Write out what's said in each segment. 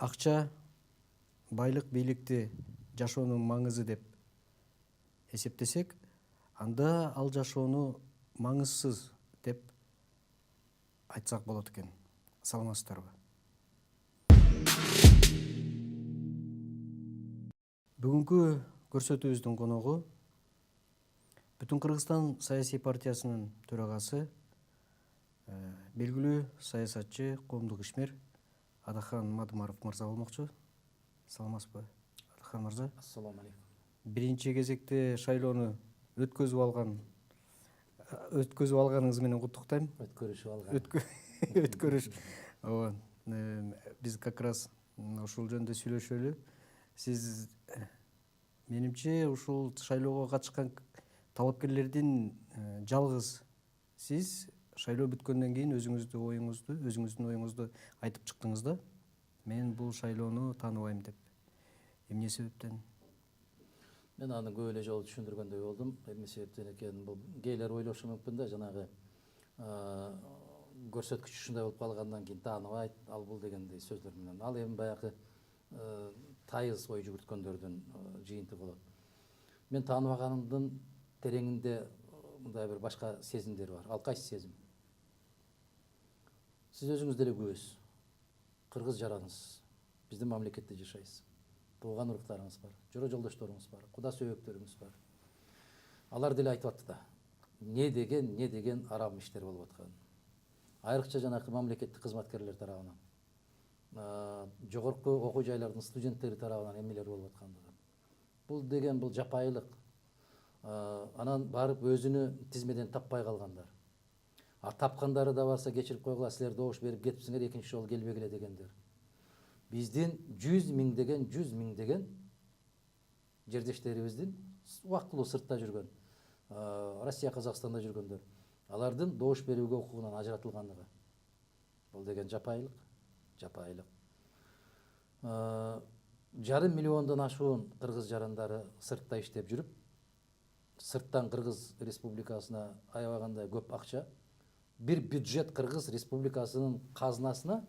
акча, байлык, бийликти жашоонун маңызы деп эсептесек, анда ал жашоону маңызсыз деп айтсак болот экен. Саламатсыздарбы? Бүгүнкү көрсөтүүбүздүн коногу Бүтүн Кыргызстан саясий партиясынын төрагасы, белгилүү саясатчы, коомдук ишмер Адахан Мадымаров мырза болмокчу. Саламатсызбы, Адахан мырза? Ассаламу алейкум. Биринчи кезекте шайлоону өткөзүп алганыңыз менен куттуктайм. Өткөрүш. Ооба. Биз как раз ушул жөнүндө сүйлөшөлү. Сиз, менимче, ушул шайлоого катышкан талапкерлердин жалгыз сиз шайлоо бүткөндөн кийин өзүңүздүн оюңузду айтып чыктыңыз да. Мен бул шайлоону тааныбайм деп. Эмне себептен? Мен аны көп эле жолу түшүндүргөндөй болдум. Эмне себептен экенин бул кээдер ойлошу мүмкүн да, жанагы көрсөткүч ушундай болуп калгандан кийин тааныбайт, ал бул дегендей сөздөр менен. Ал эми баягы тайыз ой жүгүрткөндөрдүн жыйынтыгы болот. Мен тааныбаганымдын тереңинде мындай бир башка сезимдер бар. Ал кайсы сезим? Сиз өзүңүз деле күбөсүз. Кыргыз жаранысыз. Биздин мамлекетте жашайсыз. Тууган уруктарыңыз бар, жора жолдошторуңуз бар, куда сөбөктөрүңүз бар. Алар деле айтып атты да. Не деген арам иштер болуп атканын. Айрыкча жанакы мамлекеттик кызматкерлер тарабынан, жогорку окуу жайлардын студенттери тарабынан эмнелер болуп аткандыгы. Бул жапайылык. Анан барып өзүнү тизмеден таппай калгандар. Тапкандары да барса кечирип койгула, силер добуш берип кетипсиңер, экинчи жолу келбегиле дегендер. Биздин 100 миңдеген жердештерибиздин убактылуу сыртта жүргөн, Россия, Казакстанда жүргөндөр, алардын добуш берүүгө укугунан ажыратылгандыгы. Бул деген жапайылык. Жарым миллиондон ашуун кыргыз жарандары сыртта иштеп жүрүп, сырттан Кыргыз Республикасына аябагандай көп акча, бир бюджет Кыргыз Республикасынын казынасына,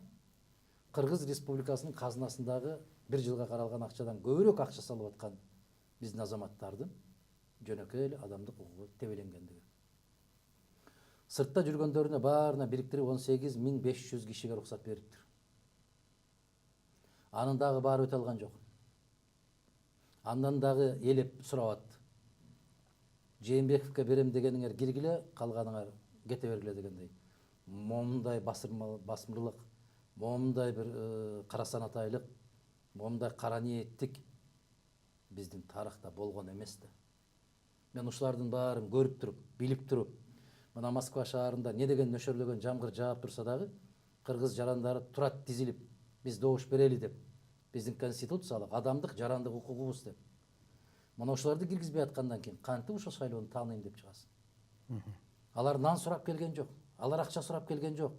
Кыргыз Республикасынын казынасындагы бир жылга каралган акчадан көбүрөөк акча салып аткан биздин азаматтардын жөнөкөй эле адамдык укугу тебеленгендиги. Сыртта жүргөндөрүнө баарына бириктирип 18.500 кишиге уруксат бериптир. Анын дагы баары өтө алган жок. Андан дагы элеп сурап атты. Жээнбековке берем дегениңер киргиле, калганыңар кете бергиле дегендей. Момундай басмырлык, момундай бир карасанатайлык, момундай кара ниеттик биздин тарыхта болгон эмес да. Мен ушулардын баарын көрүп туруп, билип туруп, мына Москва шаарында не деген нөшөрлөгөн жамгыр жаап турса дагы, кыргыз жарандары турат тизилип, биз добуш берели деп, биздин конституциялык, адамдык, жарандык укугубуз деп. Мына ушуларды киргизбей аткандан кийин кантип ушул шайлоону тааныйм деп чыгасың? Алар нан сурап келген жок, алар акча сурап келген жок.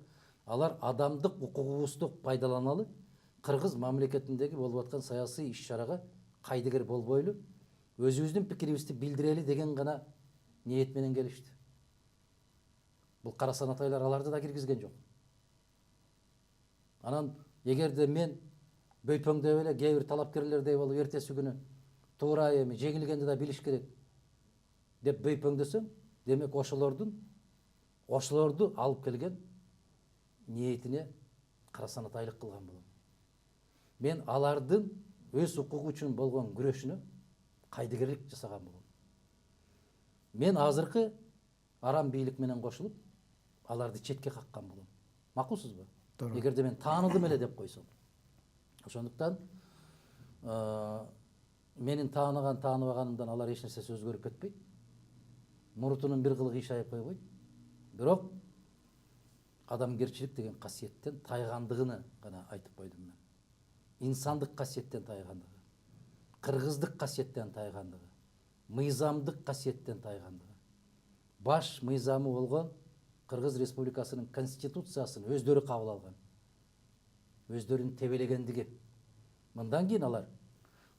Алар адамдык укугубузду пайдаланалы, Кыргыз мамлекетиндеги болуп аткан саясий иш-чарага кайдыгер болбойлу, өзүбүздүн пикирибизди билдирели деген гана ниет менен келишти. Бул карасанатайлар аларды да киргизген жок. Анан эгерде мен бөйпөңдөп эле кээ бир талапкерлердей болуп эртеси күнү туура эми жеңилгенди да билиш керек деп бөйпөңдөсөм, демек ошолорду алып келген ниетине карасанатайлык кылган болом. Мен алардын өз укугу үчүн болгон күрөшүнө кайдыгерлик жасаган болом. Мен азыркы арам бийлик менен кошулуп, аларды четке каккан болом. Макулсузбу? Эгерде мен тааныдым эле деп койсом. Ошондуктан менин тааныбаганымдан алар эч нерсеси өзгөрүп кетпейт. Мурутунун бир кылыгы ишайып койбойт. Бирок адамгерчилик деген касиеттен тайгандыгын гана айтып койдум мен. Инсандык касиеттен тайгандыгы, кыргыздык касиеттен тайгандыгы, мыйзамдык касиеттен тайгандыгы. Баш мыйзамы болгон Кыргыз Республикасынын конституциясын өздөрү кабыл алган. Өздөрүн тебелегендиги. Мындан кийин алар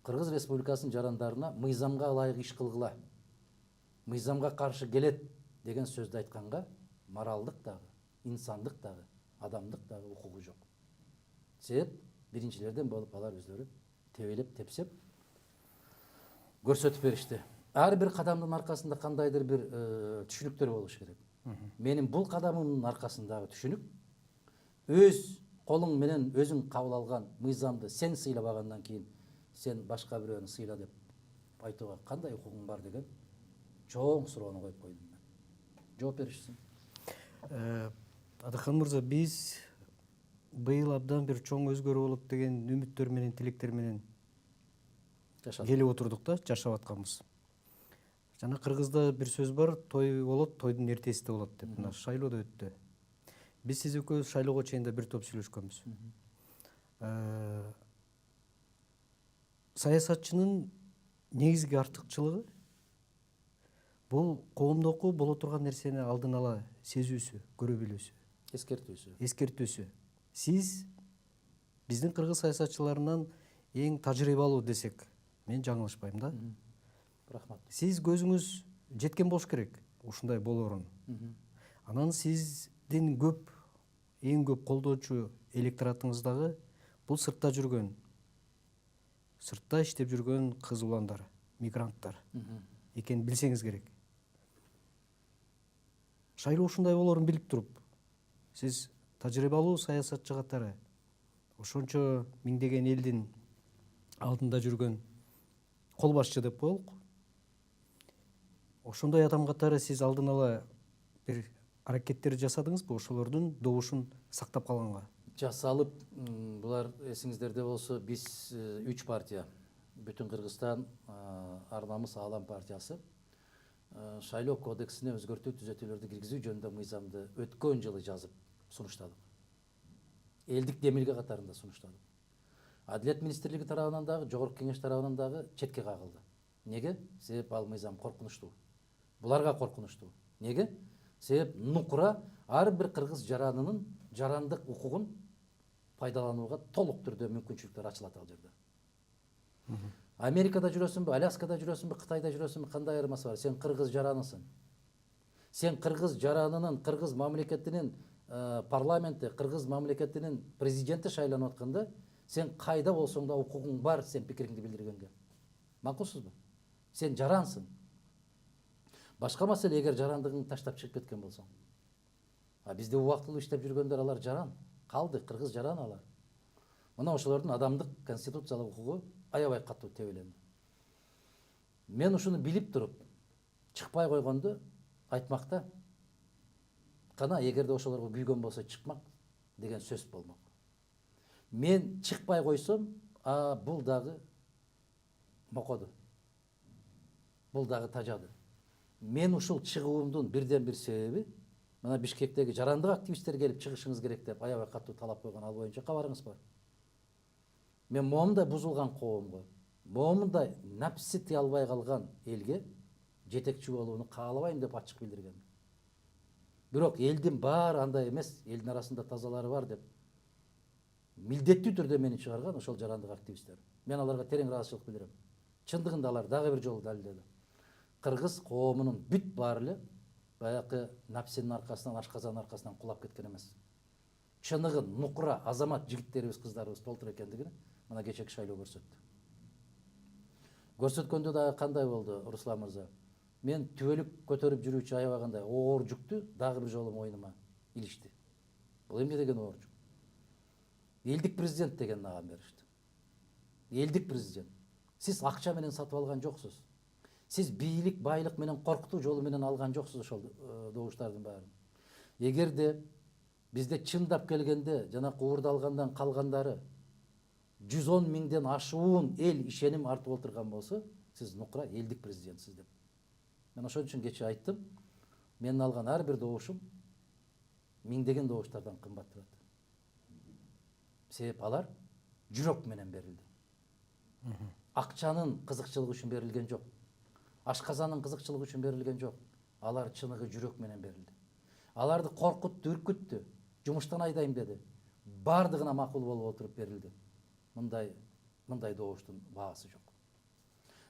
Кыргыз Республикасынын жарандарына мыйзамга ылайык иш кылгыла, мыйзамга каршы келет деген сөздү айтканга моралдык дагы, инсандык дагы, адамдык дагы укугу жок. Себеп биринчилерден болуп алар өздөрү тебелеп тепсеп көрсөтүп беришти. Ар бир кадамдын аркасында кандайдыр бир түшүнүктөр болуш керек. Менин бул кадамымдын аркасындагы түшүнүк өз колуң менен өзүң кабыл алган мыйзамды сен сыйлабагандан кийин сен башка бирөөнү сыйла деп айтууга кандай укугуң бар деген чоң суроону коюп койдум мен. Жооп беришсиң. Адахан мырза, биз быйыл абдан бир чоң өзгөрүү болот деген үмүттөр менен, тилектер менен келип отурдук да, жашап атканбыз. Жана кыргызда бир сөз бар, той болот, тойдун эртеси да болот деп. Мына шайлоо да өттү. Биз сиз экөөбүз шайлоого чейин да бир топ сүйлөшкөнбүз. Саясатчынын негизги артыкчылыгы бул коомдогу боло турган нерсени алдын ала сезүүсү, көрө билүүсү, эскертүүсү. Сиз биздин кыргыз саясатчыларынан эң тажрыйбалуу десек, мен жаңылышпайм да. Рахмат. Сиз көзүңүз жеткен болуш керек ушундай болоорун. Анан сиздин эң көп колдоочу электоратыңыздагы бул сыртта иштеп жүргөн кыз уландар, мигранттар экенин билсеңиз керек. Шайлоо ушундай болоорун билип туруп, сиз тажрыйбалуу саясатчы катары ошончо миңдеген элдин алдында жүргөн кол башчы деп коелук. Ошондой адам катары сиз алдын ала бир аракеттер жасадыңызбы ошолордун добушун сактап калганга? Жасалып, булар эсиңиздерде болсо, биз 3 партия, Бүтүн Кыргызстан ар намыс Аалам партиясы шайлоо кодексине өзгөртүү түзөтүүлөрдү киргизүү жөнүндө мыйзамды өткөн жылы жазып сунуштадык. Элдик демилге катарында сунуштадык. Адилет министрлиги тарабынан дагы, Жогорку Кеңеш тарабынан дагы четке кагылды. Неге? Себеп ал мыйзам коркунучтуу. Буларга коркунучтуу. Неге? Себеп нукура ар бир кыргыз жаранынын жарандык укугун пайдаланууга толук түрдө мүмкүнчүлүктөр ачылат ал жерде. Америкада жүрөсүңбү, Аляскада жүрөсүңбү, Кытайда жүрөсүңбү, кандай айырмасы бар? Сен кыргыз жаранысың. Сен кыргыз жаранынын, кыргыз мамлекетинин парламенти, кыргыз мамлекетинин президенти шайланып атканда, сен кайда болсоң да укугуң бар сен пикириңди билдиргенге. Макулсузбу? Сен жарансың. Башка маселе, эгер жарандыгыңды таштап чыгып кеткен болсоң. Бизде убактылуу иштеп жүргөндөр алар жаран. Калды, кыргыз жаран алар. Мына ошолордун адамдык конституциялык укугу аябай катуу тебеленди. Мен ушуну билип туруп, чыкпай койгонду айтмакта, кана эгерде ошолорго күйгөн болсо чыкмак деген сөз болмок. Мен чыкпай койсом, бул дагы мокоду. Бул дагы тажады. Мен ушул чыгуумдун бирден бир себеби, мына Бишкектеги жарандык активисттер келип чыгышыңыз керек деп аябай катуу талап койгон, ал боюнча кабарыңыз бар. Мен моундай бузулган коомго, моундай напси тыя албай калган элге жетекчи болууну каалабайм деп ачык билдирген. Бирок элдин баары андай эмес, элдин арасында тазалары бар деп милдеттүү түрдө мени чыгарган ошол жарандык активисттер. Мен аларга терең ыраазычылык билдирем. Чындыгында алар дагы бир жолу далилдеди. Кыргыз коомунун бүт баары эле баягы напсинин аркасынан, ашказанын аркасынан кулап кеткен эмес. Чыныгын нукура азамат жигиттерибиз, кыздарыбыз толтур экендигин мына кечеки шайлоо көрсөттү. Көрсөткөндө дагы кандай болду, Руслан мырза? Мен түбөлүк көтөрүп жүрүүчү аябагандай оор жүктү дагы бир жолу мойнума илишти. Бул эмне деген оор жүк? Элдик президент деген наган беришти. Элдик президент. Сиз акча менен сатып алган жоксуз. Сиз бийлик, байлык менен коркутуу жолу менен алган жоксуз ошол добуштардын баарын. Эгерде бизде чындап келгенде жана уурдалгандан калгандары 110 миңден ашуун эл ишеним артып отурган болсо, сиз нукура элдик президентсиз деп. Мен ошон үчүн кече айттым, менин алган ар бир добушум миңдеген добуштардан кымбат турат. Себеп алар жүрөк менен берилди. Акчанын кызыкчылыгы үчүн берилген жок. Ашказанын кызыкчылыгы үчүн берилген жок. Алар чыныгы жүрөк менен берилди. Аларды коркутту, үркүттү, жумуштан айдайм деди. Бардыгына макул болуп отуруп берилди. Мындай добуштун баасы жок.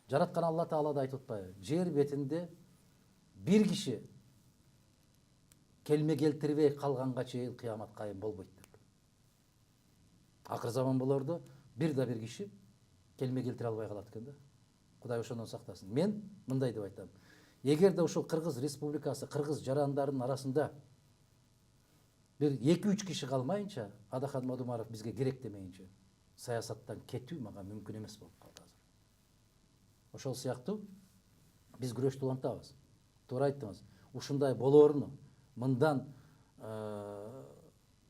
Жараткан Алла Таала да айтып атпайбы? Жер бетинде бир киши келме келтирбей калганга чейин кыямат кайым болбойт деп. Акыр заман болордо бир да бир киши келме келтире албай калат экен да. Кудай ошондон сактасын. Мен мындай деп айтам. Эгерде ушул Кыргыз Республикасы, кыргыз жарандарынын арасында бир 2-3 киши калмайынча, Адахан Мадумаров бизге керек демейинче, саясаттан кетүү мага мүмкүн эмес болуп калды азыр. Ошол сыяктуу биз күрөштү улантабыз. Туура айттыңыз. Ушундай болоорун мындан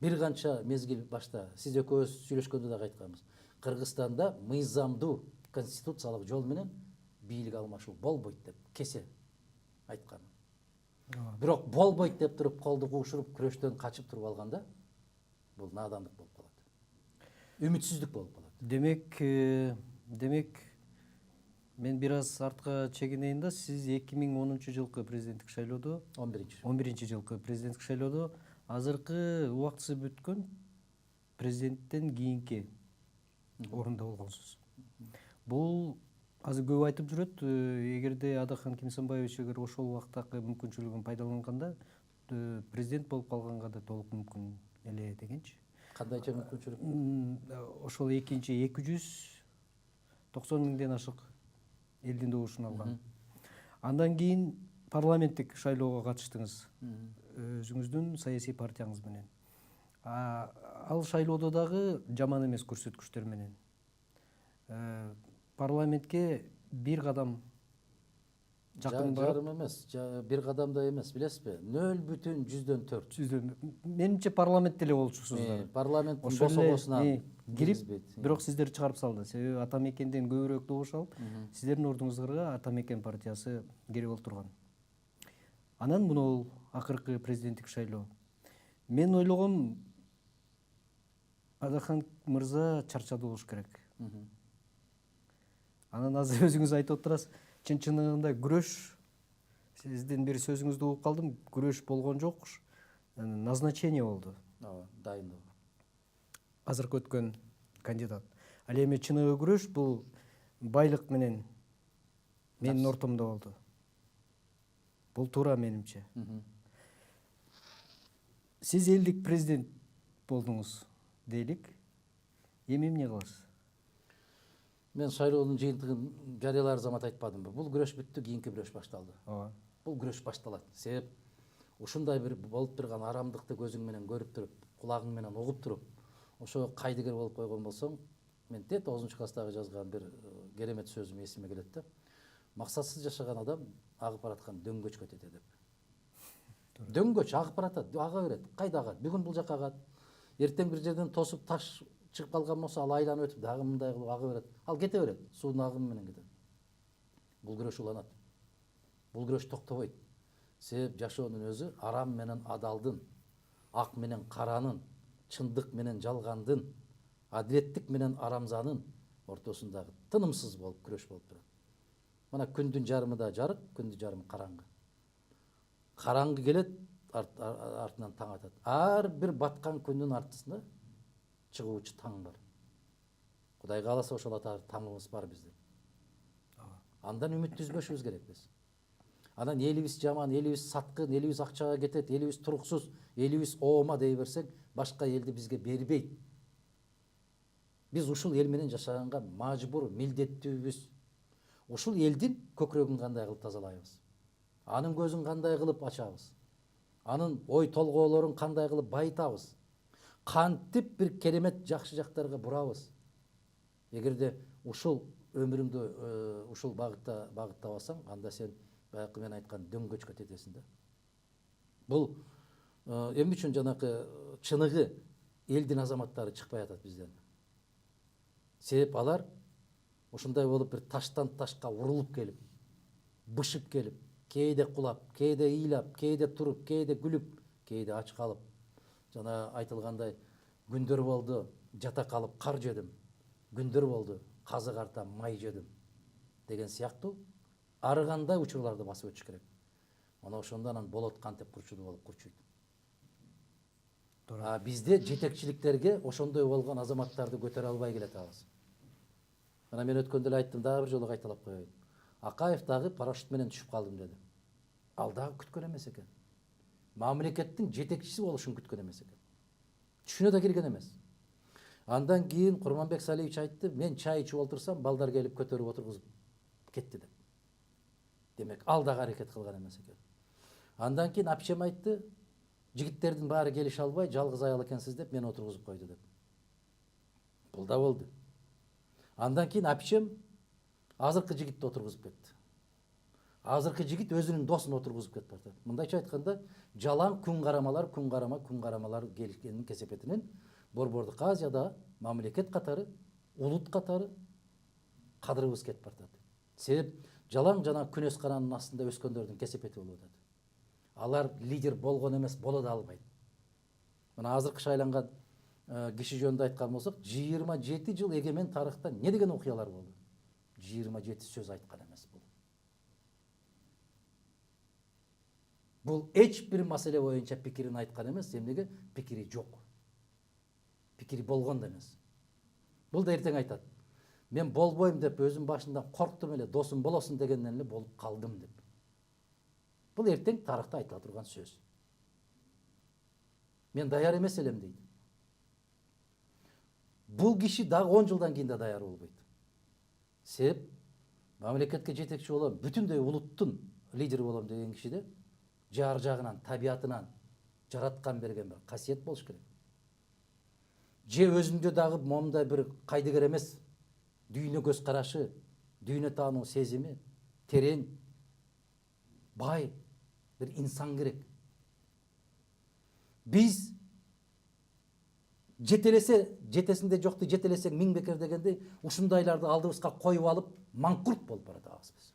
бир канча мезгил башта сиз экөөбүз сүйлөшкөндө дагы айтканбыз. Кыргызстанда мыйзамдуу конституциялык жол менен бийлик алмашуу болбойт деп кесе айткан. Бирок болбойт деп туруп колду куушуруп күрөштөн качып туруп алганда бул наадандык болуп калат. Үмүтсүздүк болуп калат. Демек мен бир аз артка чегинейин да. Сиз 2010 жылкы президенттик шайлоодо, 11 жылкы президенттик шайлоодо азыркы убактысы бүткөн президенттен кийинки орунда болгонсуз. Бул азыр көп айтып жүрөт, эгерде Адахан Кимсанбаевич эгер ошол убактагы мүмкүнчүлүгүн пайдаланганда президент болуп калганга да толук мүмкүн эле дегенчи. Кандайча мүмкүнчүлүк? Ошол экинчи 290 миңден ашык элдин добушун алган. Андан кийин парламенттик шайлоого катыштыңыз өзүңүздүн саясий партияңыз менен. Ал шайлоодо дагы жаман эмес көрсөткүчтөр менен парламентке бир кадам жакын барып, жарым эмес, бир кадам да эмес, билесизби? 0,4. Менимче парламент деле болчусуздар. Парламенттин Ошол босогосуна эле кирип, бирок сиздер чыгарып салды. Себеби Ата Мекенден көбүрөөк добуш алып, сиздердин ордуңуздарга Ата Мекен партиясы кирип олтурган. Анан мына акыркы президенттик шайлоо. Мен ойлогом, Адахан мырза чарчады болуш керек. Анан азыр өзүңүз айтып отурасыз, чын-чынында күрөш, сиздин бир сөзүңүздү угуп калдым, күрөш болгон жокуш, назначение болду. Дайындоо. Азыркы өткөн кандидат. Ал эми чыныгы күрөш бул байлык менен менин ортомдо болду. Бул туура менимче. Сиз элдик президент болдуңуз дейлик. Эми эмне кыласыз? Мен шайлоонун жыйынтыгын жарыялар замат айтпадымбы? Бул күрөш бүттү, кийинки күрөш башталды. Бул күрөш башталат. Себеп ушундай бир болуп турган арамдыкты көзүң менен көрүп туруп, кулагың менен угуп туруп, ошо кайдыгер болуп койгон болсоң, мен 9 класстагы жазган бир керемет сөзүм эсиме келет да. Максатсыз жашаган адам агып бараткан дөңгөчкө өтөт деп. Дөңгөч агып баратат, ага берет. Кайда агат? Бүгүн бул жака агат. Эртең бир жерден тосуп таш чыгып калган болсо, ал айланып өтүп, дагы мындай кылып ага берет. Ал кете берет, суунун агымы менен кетет. Бул күрөш уланат. Бул күрөш токтобойт. Себеп жашоонун өзү арам менен адалдын, ак менен каранын, чындык менен жалгандын, адилеттик менен арамзанын ортосундагы тынымсыз болуп күрөш болуп турат. Мына күндүн жарымы да жарык, күндүн жарымы караңгы. Караңгы келет, артынан таң атат. Ар бир баткан күндүн артысында чыгуучу таң бар. Кудай кааласа ошол таңыбыз бар биздин. Андан үмүттү үзбөшүбүз керек биз. Анан элибиз жаман, элибиз саткын, элибиз акчага кетет, элибиз туруксуз, элибиз оома дей берсек, башка элди бизге бербейт. Биз ушул эл менен жашаганга мажбур, милдеттүүбүз. Ушул элдин көкрөгүн кандай кылып тазалайбыз? Анын көзүн кандай кылып ачабыз? Анын ой толгоолорун кандай кылып байытабыз? Кантип бир керемет жакшы жактарга бурабыз? Эгерде ушул өмүрүңдү ушул багыттабасаң, анда сен баягы мен айткан дөңгөчкө кетесиң да. Бул эмне үчүн жанакы чыныгы элдин азаматтары чыкпай атат бизден? Себеп алар ушундай болуп бир таштан ташка урулуп келип, бышып келип, кээде кулап, кээде ыйлап, кээде туруп, кээде күлүп, кээде ач калып, жана айтылгандай күндөр болду, жата калып кар жедим, күндөр болду, казы карта май жедим деген сыяктуу ар кандай учурларды басып өтүш керек. Мына ошондо анан болот кантип курчуду болуп курчуйт. Бизде жетекчиликтерге ошондой болгон азаматтарды көтөрө албай келатабыз. Мына мен өткөндө эле айттым, дагы бир жолу кайталап коеюн. Акаев дагы парашют менен түшүп калдым деди. Ал дагы күткөн эмес экен. Мамлекеттин жетекчиси болушун күткөн эмес экен. Түшүнө да кирген эмес. Андан кийин Курманбек Салиевич айтты, мен чай ичип отурсам, балдар келип көтөрүп отургузуп кетти деп. Демек, ал дагы аракет кылган эмес экен. Андан кийин апчем айтты, жигиттердин баары келише албай, жалгыз аял экенсиз деп мени отургузуп койду деп. Бул да болду. Андан кийин апчем азыркы жигитти отургузуп кетти. Азыркы жигит өзүнүн досун отургузуп кетип атат. Мындайча айтканда, жалаң күн карамалар келишкенин кесепетинен Борбордук Азияда мамлекет катары, улут катары кадырыбыз кетип баратат. Себеп жалаң жана күнөс каранын астында өскөндөрдүн кесепети болуп атат. Алар лидер болгон эмес, боло да албайт. Мына азыркы шайланган киши жөнүндө айткан болсок, 27 жыл эгемен тарыхта не деген окуялар болду? 27 сөз айткан эмес бул. Бул эч бир маселе боюнча пикирин айткан эмес, эмнеге? Пикири жок. Пикири болгон да эмес. Бул да эртең айтат. Мен болбойм деп өзүм башында корктум эле, досум болосун дегенден эле болуп калдым деп. Бул эртең тарыхта айтыла турган сөз. Мен даяр эмес элем дейт. Бул киши дагы 10 жылдан кийин да даяр болбойт. Себеп мамлекетке жетекчи болом, бүтүндөй улуттун лидери болом деген кишиде жар жагынан, табиятынан жараткан берген бир касиет болуш керек. Же өзүндө дагы момундай бир кайдыгер эмес, дүйнө көз карашы, дүйнө таануу сезими терең, бай бир инсан керек. Биз жетесинде жокту жетелесең миң бекер дегендей, ушундайларды алдыбызга коюп алып, маңкурт болуп баратабыз биз.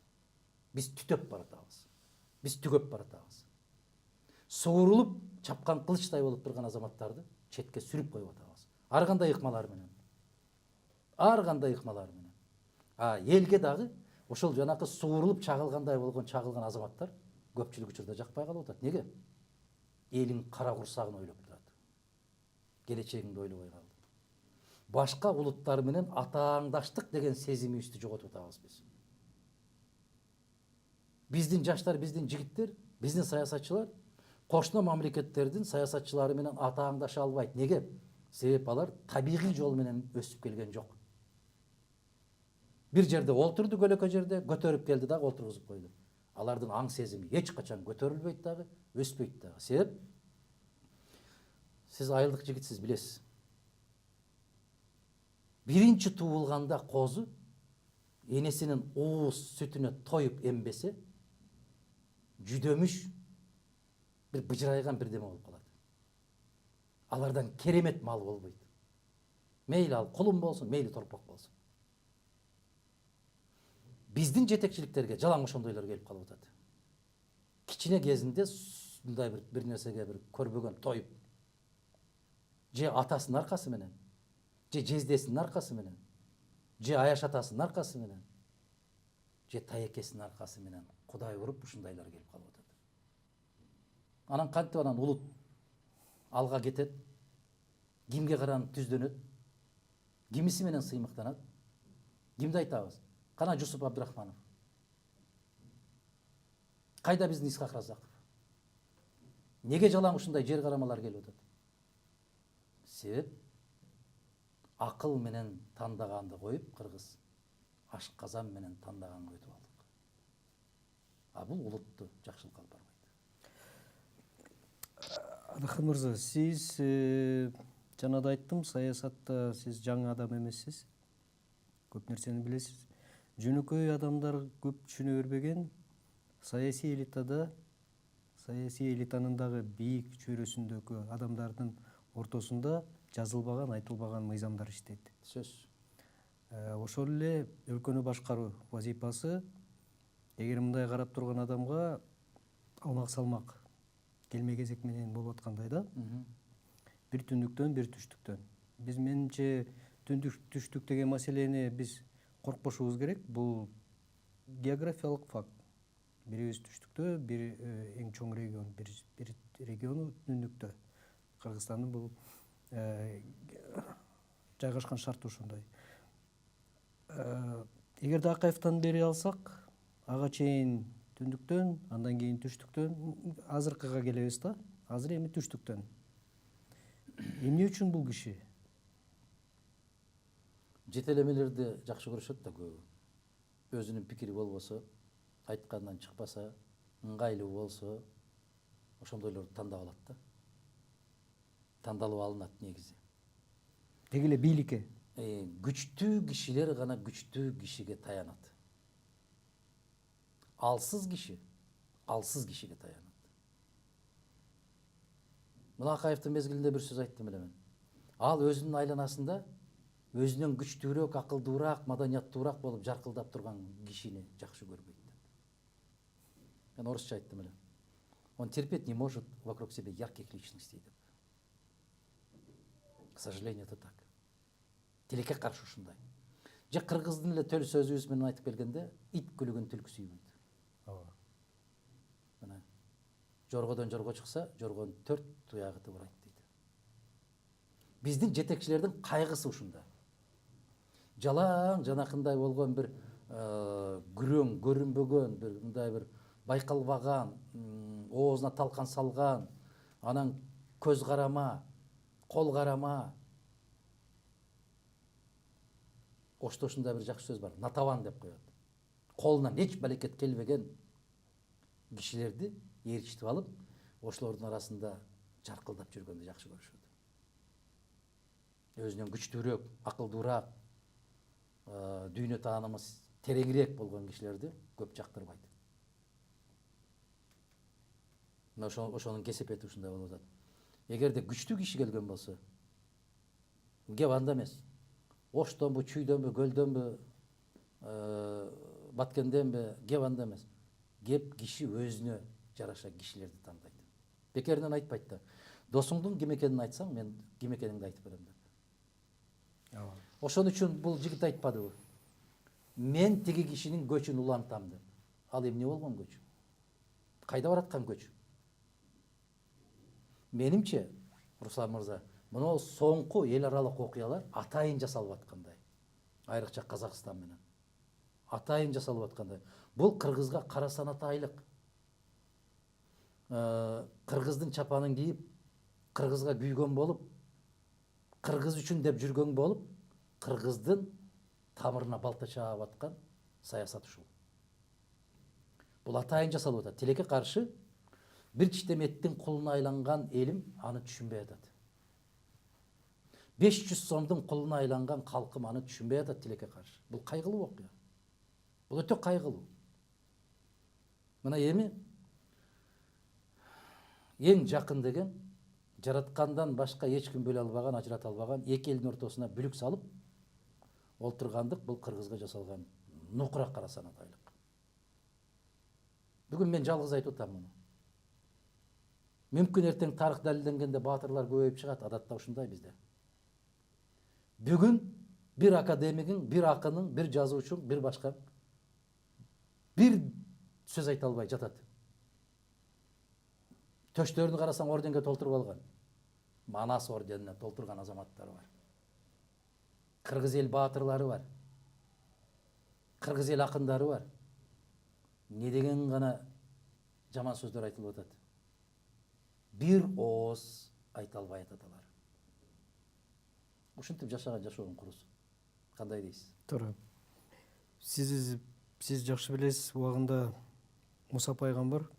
Биз түтөп баратабыз. Биз түгөп баратабыз. Суурулуп, чапкан кылычтай болуп турган азаматтарды четке сүрүп коюп атабыз. Ар кандай ыкмалар менен. Элге дагы ошол жанакы суурулуп чагылгандай болгон чагылган азаматтар көпчүлүк учурда жакпай калып атат. Неге? Элин кара курсагын ойлоп турат. Келечегиңди ойлобой калды. Башка улуттар менен атааңдаштык деген сезимибизди жоготуп атабыз биз. Биздин жаштар, биздин жигиттер, биздин саясатчылар кошуна мамлекеттердин саясатчылары менен атааңдаша албайт. Неге? Себеп алар табигый жол менен өсүп келген жок. Бир жерде олтурду, көлөкө жерде көтөрүп келди дагы олтургузуп койду. Алардын аң сезими эч качан көтөрүлбөйт дагы, өспөйт дагы. Себеп сиз айылдык жигитсиз, билесиз. Биринчи туулганда козу энесинин ооз сүтүнө тоюп эмбесе, жүдөмүш бир быжырайган бирдеме болуп калат. Алардан керемет мал болбойт. Мейли ал кулун болсун, мейли торпок болсун. Биздин жетекчиликтерге жалаң ошондойлор келип калып атат. Кичине кезинде мындай бир нерсеге бир көрбөгөн тоюп, же атасынын аркасы менен, же жездесинин аркасы менен, же аяш атасынын аркасы менен, же таекесинин аркасы менен Кудай уруп ушундайлар келип калып атат. Анан кантип анан улут алга кетет, кимге каранып түздөнөт, кимиси менен сыймыктанат, кимди айтабыз? Кана Жусуп Абдрахманов. Кайда биздин Исхак Разаков? Неге жалаң ушундай жер карамалар келип атат? Себеп акыл менен тандаганды коюп, кыргыз ашказан менен тандаганга өтүп алдык. А бул улутту жакшылыкка алып барбайт. Адакан мырза, сиз жана да айттым, саясатта сиз жаңы адам эмессиз. Көп нерсени билесиз. Жөнөкөй адамдар көп түшүнө бербеген, саясий элитанын дагы бийик чөйрөсүндөгү адамдардын ортосунда жазылбаган, айтылбаган мыйзамдар иштейт. Сөз. Ошол эле өлкөнү башкаруу вазифасы, эгер мындай карап турган адамга алмак салмак келме кезек менен болуп аткандай да. Бир түндүктөн, бир түштүктөн. Биз менимче түндүк түштүк деген маселени биз коркпошубуз керек. Бул географиялык факт. Бирибиз түштүктө, бир эң чоң регион, бир региону түндүктө. Кыргызстандын бул жайгашкан шарты ошондой. Эгерде Акаевден бери алсак, ага чейин түндүктөн, андан кийин түштүктөн, азыркыга келебиз да. Азыр эми түштүктөн. Эмне үчүн бул киши? жетелемелерди жакшы көрүшөт да көбү. Өзүнүн пикири болбосо, айткандан чыкпаса, ыңгайлуу болсо, ошондойлорду тандап алат да. Тандалып алынат негизи. деги эле бийликке. Күчтүү кишилер гана күчтүү кишиге таянат. Алсыз кишиге таянат. Мына Акаевдин мезгилинде бир сөз айттым эле мен. Ал өзүнүн айланасында өзүнөн күчтүүрөөк, акылдуураак, маданияттуураак болуп жаркылдап турган кишини жакшы көрбөйт деп. Мен орусча айттым эле. Он терпеть не может вокруг себя ярких личностей деп. К сожалению, это так. Тилекке каршы ушундай. Же кыргыздын эле төл сөзүбүз менен айтып келгенде, ит күлүгөн түлкү сүйбөйт. Ооба. Мына жоргодон жорго чыкса, жоргонун 4 туягы тыбырайт дейт. Биздин жетекчилердин кайгысы ушунда. Жалаң жанакындай болгон бир күрөң көрүнбөгөн, бир мындай бир байкалбаган, оозуна талкан салган, анан көз карама, кол карама. Ошто ушундай бир жакшы сөз бар, натабан деп коет. Колунан эч балекет келбеген кишилерди ээрчитип алып, ошолордун арасында жаркылдап жүргөндү жакшы көрүшөт. Өзүнөн күчтүүрөөк, акылдуураак, дүйнө таанымы тереңирээк болгон кишилерди көп жактырбайт. Мына ошонун кесепети ушундай болуп атат. Эгерде күчтүү киши келген болсо, кеп анда эмес. Оштонбу, чүйдөнбү, көлдөнбү, баткенденби, кеп анда эмес. Кеп киши өзүнө жараша кишилерди тандайт. Бекеринен айтпайт да. Досуңдун ким экенин айтсаң, мен ким экениңди айтып берем деп. Ошон үчүн бул жигит айтпадыбы? Мен тиги кишинин көчүн улантам деп. Ал эмне болгон көч? Кайда бараткан көч? Менимче, Руслан мырза, мына соңку эл аралык окуялар атайын жасалып аткандай. Айрыкча Казакстан менен. Атайын жасалып аткандай. Бул кыргызга кара санатайлык. Кыргыздын чапанын кийип, кыргызга күйгөн болуп, кыргыз үчүн деп жүргөн болуп, кыргыздын тамырына балта чаап аткан саясат ушул. Бул атайын жасалып атат. Тилекке каршы бир читеметтин кулуна айланган элим аны түшүнбөй атат. 500 сомдун кулуна айланган калкым аны түшүнбөй атат тилекке каршы. Бул кайгылуу окуя. Бул өтө кайгылуу. Мына эми эң жакын деген жараткандан башка эч ким бөлө албаган, ажырата албаган эки элдин ортосуна бүлүк салып олтургандык бул кыргызга жасалган нукура кара санатайлык. Бүгүн мен жалгыз айтып атам муну. Мүмкүн эртең тарых далилденгенде баатырлар көбөйүп чыгат, адатта ушундай бизде. Бүгүн бир академигин, бир акынын, бир жазуучунун, бир башка бир сөз айта албай жатат. Төштөрүнү карасаң орденге толтуруп алган. Манас орденине толтурган азаматтары бар. Кыргыз эл баатырлары бар. Кыргыз эл акындары бар. Не деген гана жаман сөздөр айтылып атат. Бир ооз айта албай атат алар. Ушинтип жашаган жашоонун курусу. Кандай дейсиз? Туура. Сиз жакшы билесиз, убагында Муса пайгамбар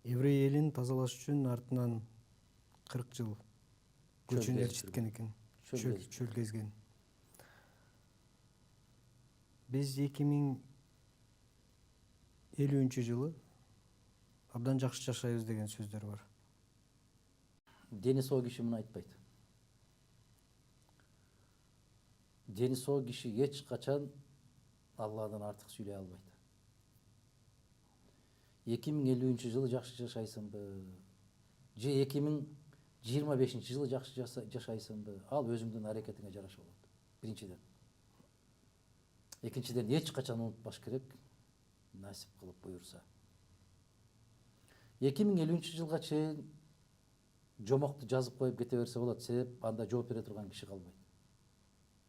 еврей элин тазалаш үчүн артынан 40 жыл көчүн ээрчиткен экен. Чөл кезген. Биз 2050-жылы абдан жакшы жашайбыз деген сөздөр бар. Дени соо киши муну айтпайт. Дени соо киши эч качан Алладан артык сүйлөй албайт. 2050-жылы жакшы жашайсыңбы? Же 2025-жылы жакшы жашайсыңбы? Ал өзүңдүн аракетиңе жараша болот. Биринчиден. Экинчиден, эч качан унутпаш керек, насип кылып буйурса. 2050-жылга чейин жомокту жазып коюп кете берсе болот, себеп анда жооп бере турган киши калбайт.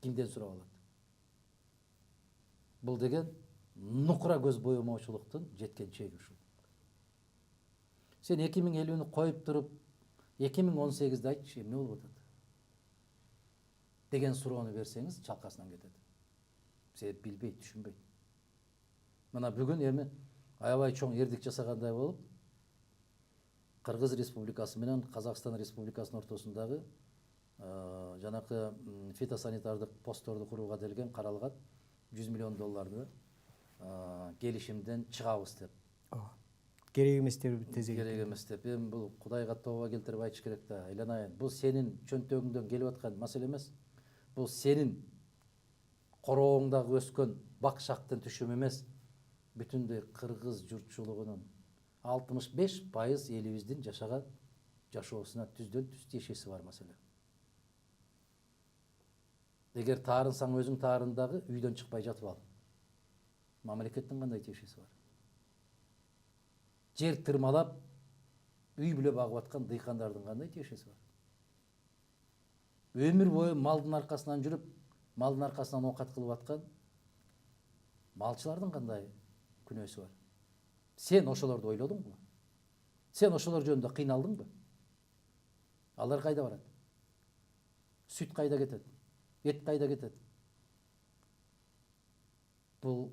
Кимден сурап алат? Бул деген нукура көз боемоочулуктун жеткен чеги ушул. Сен 2050-нү коюп туруп, 2018-де айтчы, эмне болуп атат? деген суроону берсеңиз чалкасынан кетет. Себеп билбейт, түшүнбөйт. Мына бүгүн эми аябай чоң эрдик жасагандай болуп, Кыргыз Республикасы менен Казакстан Республикасынын ортосундагы жанакы фитосанитардык постторду курууга делген каралган $100 миллион келишимден чыгабыз деп. Керек эмес деп тезеге. Керек эмес деп. Эми бул Кудайга тооба келтирип айтыш керек да. Айланайын. Бул сенин чөнтөгүңдөн келип аткан маселе эмес. Бул сенин корооңдагы өскөн бак шактын түшүмү эмес. Бүтүндөй кыргыз журтчулугунун 65% элибиздин жашаган жашоосуна түздөн түз тиешеси бар маселе. Эгер таарынсаң өзүң таарындагы үйдөн чыкпай жатып ал. Мамлекеттин кандай тиешеси бар? Жер тырмалап үй бүлө багып аткан дыйкандардын кандай тиешеси бар? Өмүр бою малдын аркасынан жүрүп, малдын аркасынан оокат кылып аткан малчылардын кандай күнөөсү бар? Сен ошолорду ойлодуңбу? Сен ошолор жөнүндө кыйналдыңбы? Алар кайда барат? Сүт кайда кетет? Эт кайда кетет? Бул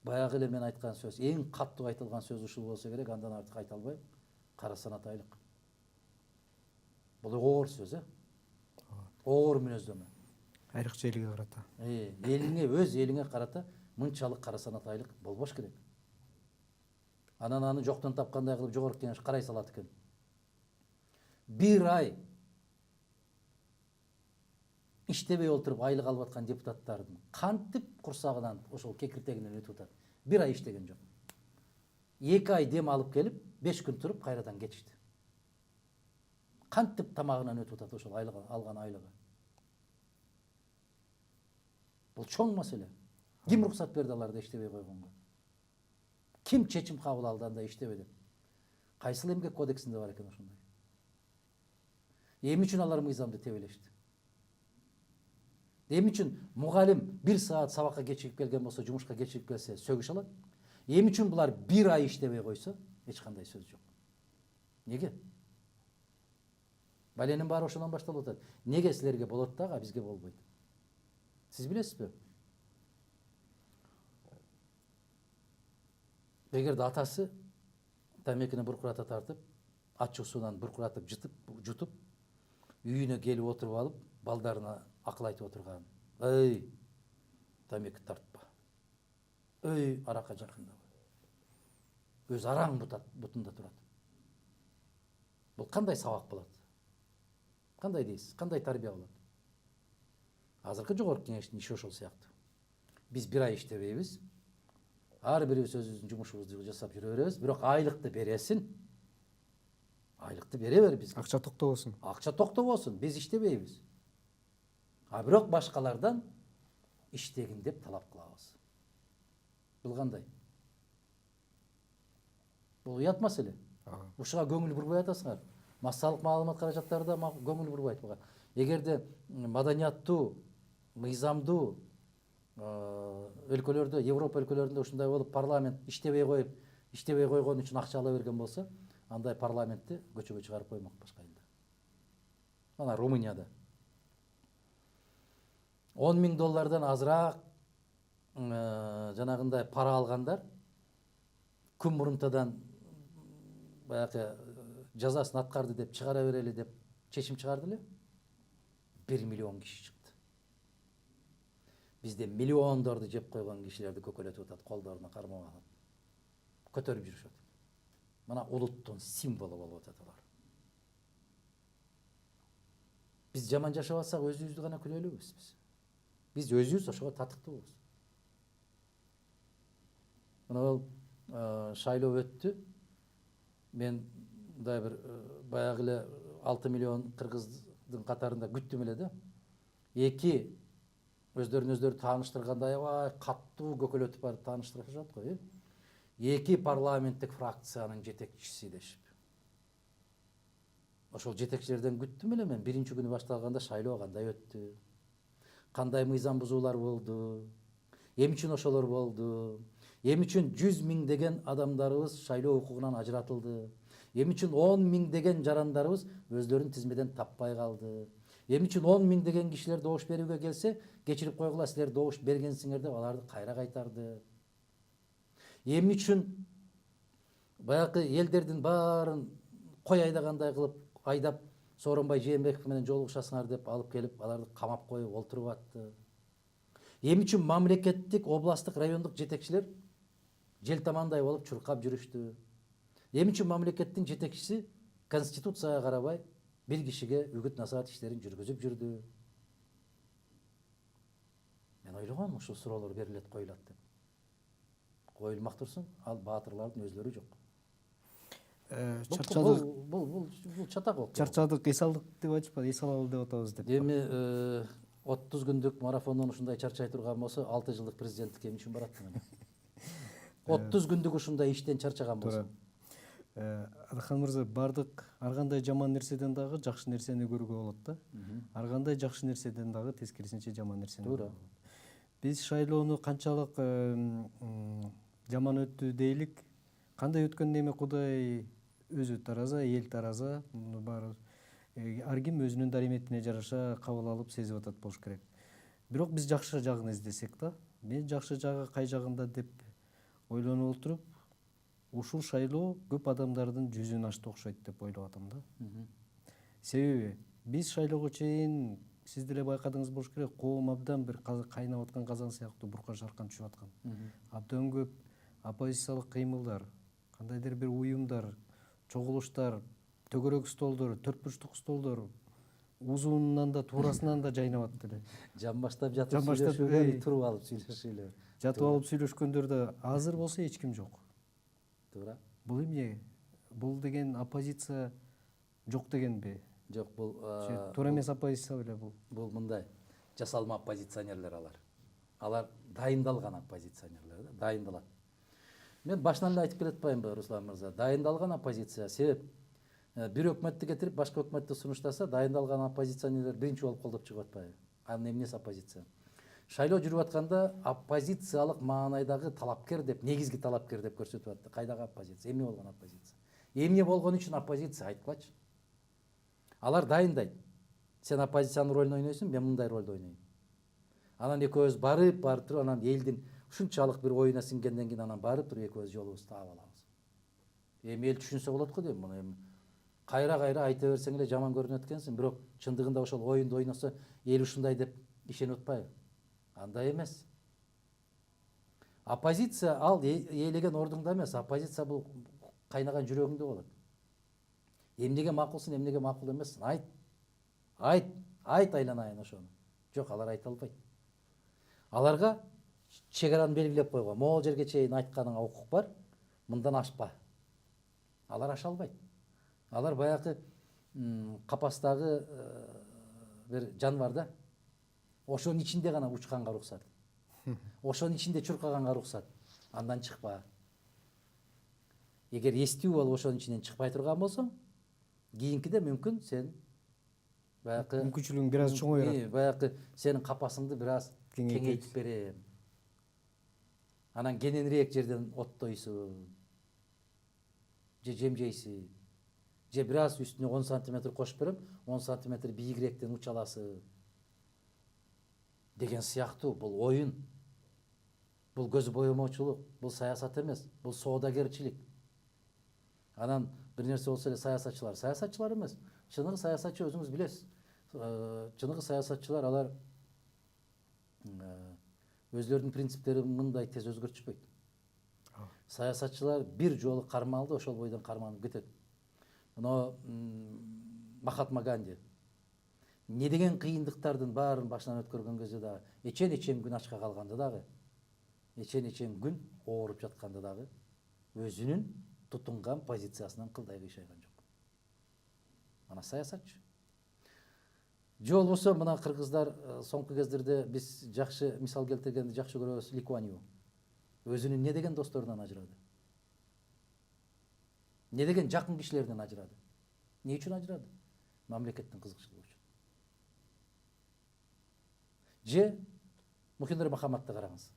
баягы эле мен айткан сөз, эң каттуу айтылган сөз ушул болсо керек, андан артык айта албайм. Карасан атайлык. Бул оор сөз, оор мүнөздөмө. Айрыкча элге карата. Элиңе, өз элиңе карата мынчалык карасан атайлык болбош керек. Анан аны жоктон тапкандай кылып жогорку кеңеш карай салат экен. Бир ай иштебей олтуруп айлык алып аткан депутаттардын кантип курсагынан ошол кекиртегинен өтүп атат? Бир ай иштеген жок. 2 ай дем алып келип, 5 күн туруп кайрадан кетишти. Кантип тамагынан өтүп атат ошол алган айлыгы? Бул чоң маселе. Ким уруксат берди аларды иштебей койгонго? Ким чечим кабыл алды анда иштебе деп? Кайсыл эмгек кодексинде бар экен ошондой? Эмне үчүн алар мыйзамды тебелешти? Эмне үчүн мугалим 1 саат сабакка кечигип келген болсо, жумушка кечигип келсе сөгүш алат? Эмне үчүн булар 1 ай иштебей койсо, эч кандай сөз жок? Неге? Баленин баары ошондон башталып атат. Неге силерге болот дагы, а бизге болбойт? Сиз билесизби? Эгерде атасы тамекини буркурата тартып, ачык суудан буркуратып жутуп, үйүнө келип отуруп алып, балдарына акыл айтып отурган. Эй, тамеки тартпа. Эй, аракка жакындаба. Өз араң бутунда турат. Бул кандай сабак болот? Кандай дейсиз? Кандай тарбия болот? Азыркы жогорку кеңештин иши ошол сыяктуу. Биз 1 ай иштебейбиз. Ар бирибиз өзүбүздүн жумушубузду жасап жүрө беребиз, бирок айлыкты бересин. Айлыкты бере бер бизге. Акча токтобосун. Акча токтобосун, биз иштебейбиз. А бирок башкалардан иштегин деп талап кылабыз. Бул кандай? Бул уят маселе. Ушуга көңүл бурбай атасыңар. Массалык маалымат каражаттары да көңүл бурбай атпаган. Эгерде маданияттуу, мыйзамдуу өлкөлөрдө, Европа өлкөлөрүндө ушундай болуп парламент иштебей койгон үчүн акча ала берген болсо, андай парламентти көчөгө чыгарып коймок башка элде. Ана Румынияда $10,000 азыраак жанагындай пара алгандар күн мурунтадан баягы жазасын аткарды деп чыгара берели деп чечим чыгарды эле. 1 миллион киши чыкты. Бизде миллиондорду жеп койгон кишилерди көкөлөтүп атат, колдоруна кармап алып. Көтөрүп жүрүшөт. Мына улуттун символу болуп атат алар. Биз жаман жашап атсак өзүбүздү гана күнөөлүүбүз биз. Биз өзүбүз ошого татыктуубуз. Мына бул шайлоо өттү. Мен мындай бир баягы эле 6 миллион кыргыздын катарында күттүм эле да. 2 өздөрүн тааныштыргандай аябай каттуу көкөлөтүп барып тааныштырышат го, 2 парламенттик фракциянын жетекчиси дешип. Ошол жетекчилерден күттүм эле мен. Биринчи күнү башталганда шайлоо кандай өттү? Кандай мыйзам бузуулар болду? Эмне үчүн ошолор болду? Эмне үчүн 100 миңдеген адамдарыбыз шайлоо укугунан ажыратылды? Эмне үчүн 10 миңдеген жарандарыбыз өздөрүн тизмеден таппай калды? Эми үчүн 10.000 деген кишилер добуш берүүгө келсе, кечирип койгула, силер добуш бергенсиңер деп аларды кайра кайтарды. Эми үчүн баягы элдердин баарын кой айдагандай кылып айдап, Сооронбай Жээнбеков менен жолугушасыңар деп алып келип, аларды камап коюп олтуруп атты. Эми үчүн мамлекеттик, областтык, райондук жетекчилер желтамандай болуп чуркап жүрүштү. Эми үчүн мамлекеттин жетекчиси конституцияга карабай бир кишиге үгүт насаат иштерин жүргүзүп жүрдү. Мен ойлогом ушул суроолор берилет, коюлат деп. Коюлмак турсун, ал баатырлардын өзлөрү жок. Чарчадык, Бул чатак болуп. чарчадык, эс алдык деп айтышпады, эс алалы деп атабыз деп. Эми 30 күндүк марафондон ушундай чарчай турган болсо, 6 жылдык президенттикке эмне үчүн барат мен? 30 күндүк ушундай иштен чарчаган болсо. Адахан мырза, бардык ар кандай жаман нерседен дагы жакшы нерсени көрүүгө болот да. Ар кандай жакшы нерседен дагы тескерисинче жаман нерсени көрүүгө болот. Биз шайлоону канчалык жаман өттү дейлик, кандай өткөндө эми Кудай өзү тараза, эл тараза, муну баары ар ким өзүнүн дареметине жараша кабыл алып сезип атат болуш керек. Бирок биз жакшы жагын издесек да, мен жакшы жагы кай жагында деп ойлонуп отуруп, ушул шайлоо көп адамдардын жүзүн ачты окшойт деп ойлоп атам да. Себеби биз шайлоого чейин, сиз деле байкадыңыз болуш керек, коом абдан бир кайнап аткан казан сыяктуу буркан шаркан түшүп аткан. Абдан көп оппозициялык кыймылдар, кандайдыр бир уюмдар, чогулуштар, төгөрөк столдор, төрт бурчтук столдор узунунан да туурасынан да жайнап атты эле. Жамбаштап жатып сүйлөшүүгө, туруп алып сүйлөшүлө. Жатып алып сүйлөшкөндөр да азыр болсо эч ким жок. Туура. Бул эмне? Бул деген оппозиция жок дегенби? Жок, бул туура эмес оппозиция беле бул. Бул мындай жасалма оппозиционерлер алар. Алар дайындалган оппозиционерлер да, дайындалат. Мен башынан эле айтып келатпаймынбы, Руслан мырза? Дайындалган оппозиция, себеп бир өкмөттү кетирип башка өкмөттү сунуштаса, дайындалган оппозиционерлер биринчи болуп колдоп чыгып атпайбы? Анын эмнеси оппозиция? Шайлоо жүрүп атканда оппозициялык маанайдагы талапкер деп, негизги талапкер деп көрсөтүп атты. Кайдагы оппозиция? Эмне болгон оппозиция? Эмне болгон үчүн оппозиция? Айткылачы. Алар дайындайт. Сен оппозициянын ролун ойнойсуң, мен мындай ролду ойнойм. Анан экөөбүз барып туруп, анан элдин ушунчалык бир оюна сиңгенден кийин анан барып туруп экөөбүз жолубузду таап алабыз. Эми эл түшүнсө болот го дейм. Муну эми кайра айта берсең эле жаман көрүнөт экенсиң, бирок чындыгында ошол оюнду ойносо эл ушундай деп ишенип атпайбы? Андай эмес. Оппозиция ал ээлеген ордуңда эмес, оппозиция бул кайнаган жүрөгүңдө болот. Эмнеге макулсың, эмнеге макул эмессиң? Айт айланайын ошону. Жок, алар айта албайт. Аларга чек араны белгилеп койгон. Могул жерге чейин айтканыңа укук бар, мындан ашпа. Алар аша албайт. Алар баягы капастагы бир жаныбар да. Ошонун ичинде гана учканга уруксат. Ошонун ичинде чуркаганга уруксат. Андан чыкпа. Эгер эстүү болуп ошонун ичинен чыкпай турган болсоң, кийинкиде мүмкүн сен баягы мүмкүнчүлүгүң бир аз чоңойот. Баягы сенин капасыңды бир аз кеңейтип берем. Анан кененирээк жерден оттойсуң. Же жемжейсиң. Же бир аз үстүнө 10 сантиметр кошуп берем, 10 сантиметр бийигирээктен учаласың. Деген сыяктуу бул оюн. Бул көз боемоочулук, бул саясат эмес, бул соодагерчилик. Анан бир нерсе болсо эле саясатчылар эмес. Чыныгы саясатчы өзүңүз билесиз. Чыныгы саясатчылар алар өзлөрүнүн принциптерин мындай тез өзгөртүшпөйт. Саясатчылар бир жолу кармалды, ошол бойдон карманып кетет. Мына Махатма Ганди не деген кыйындыктардын баарын башынан өткөргөн кезде дагы, эчен күн ачка калганда дагы, эчен күн ооруп жатканда дагы өзүнүн тутунган позициясынан кылдай кыйшайган жок. Ана саясатчы. Же болбосо мына кыргыздар соңку кездерде биз жакшы мисал келтиргенди жакшы көрөбүз, Ли Куан Ю. Өзүнүн не деген досторунан ажырады? Не деген жакын кишилерден ажырады? Не үчүн ажырады? Мамлекеттин кызыкчылыгы үчүн. Же Мухиндир Махаматты караңыз.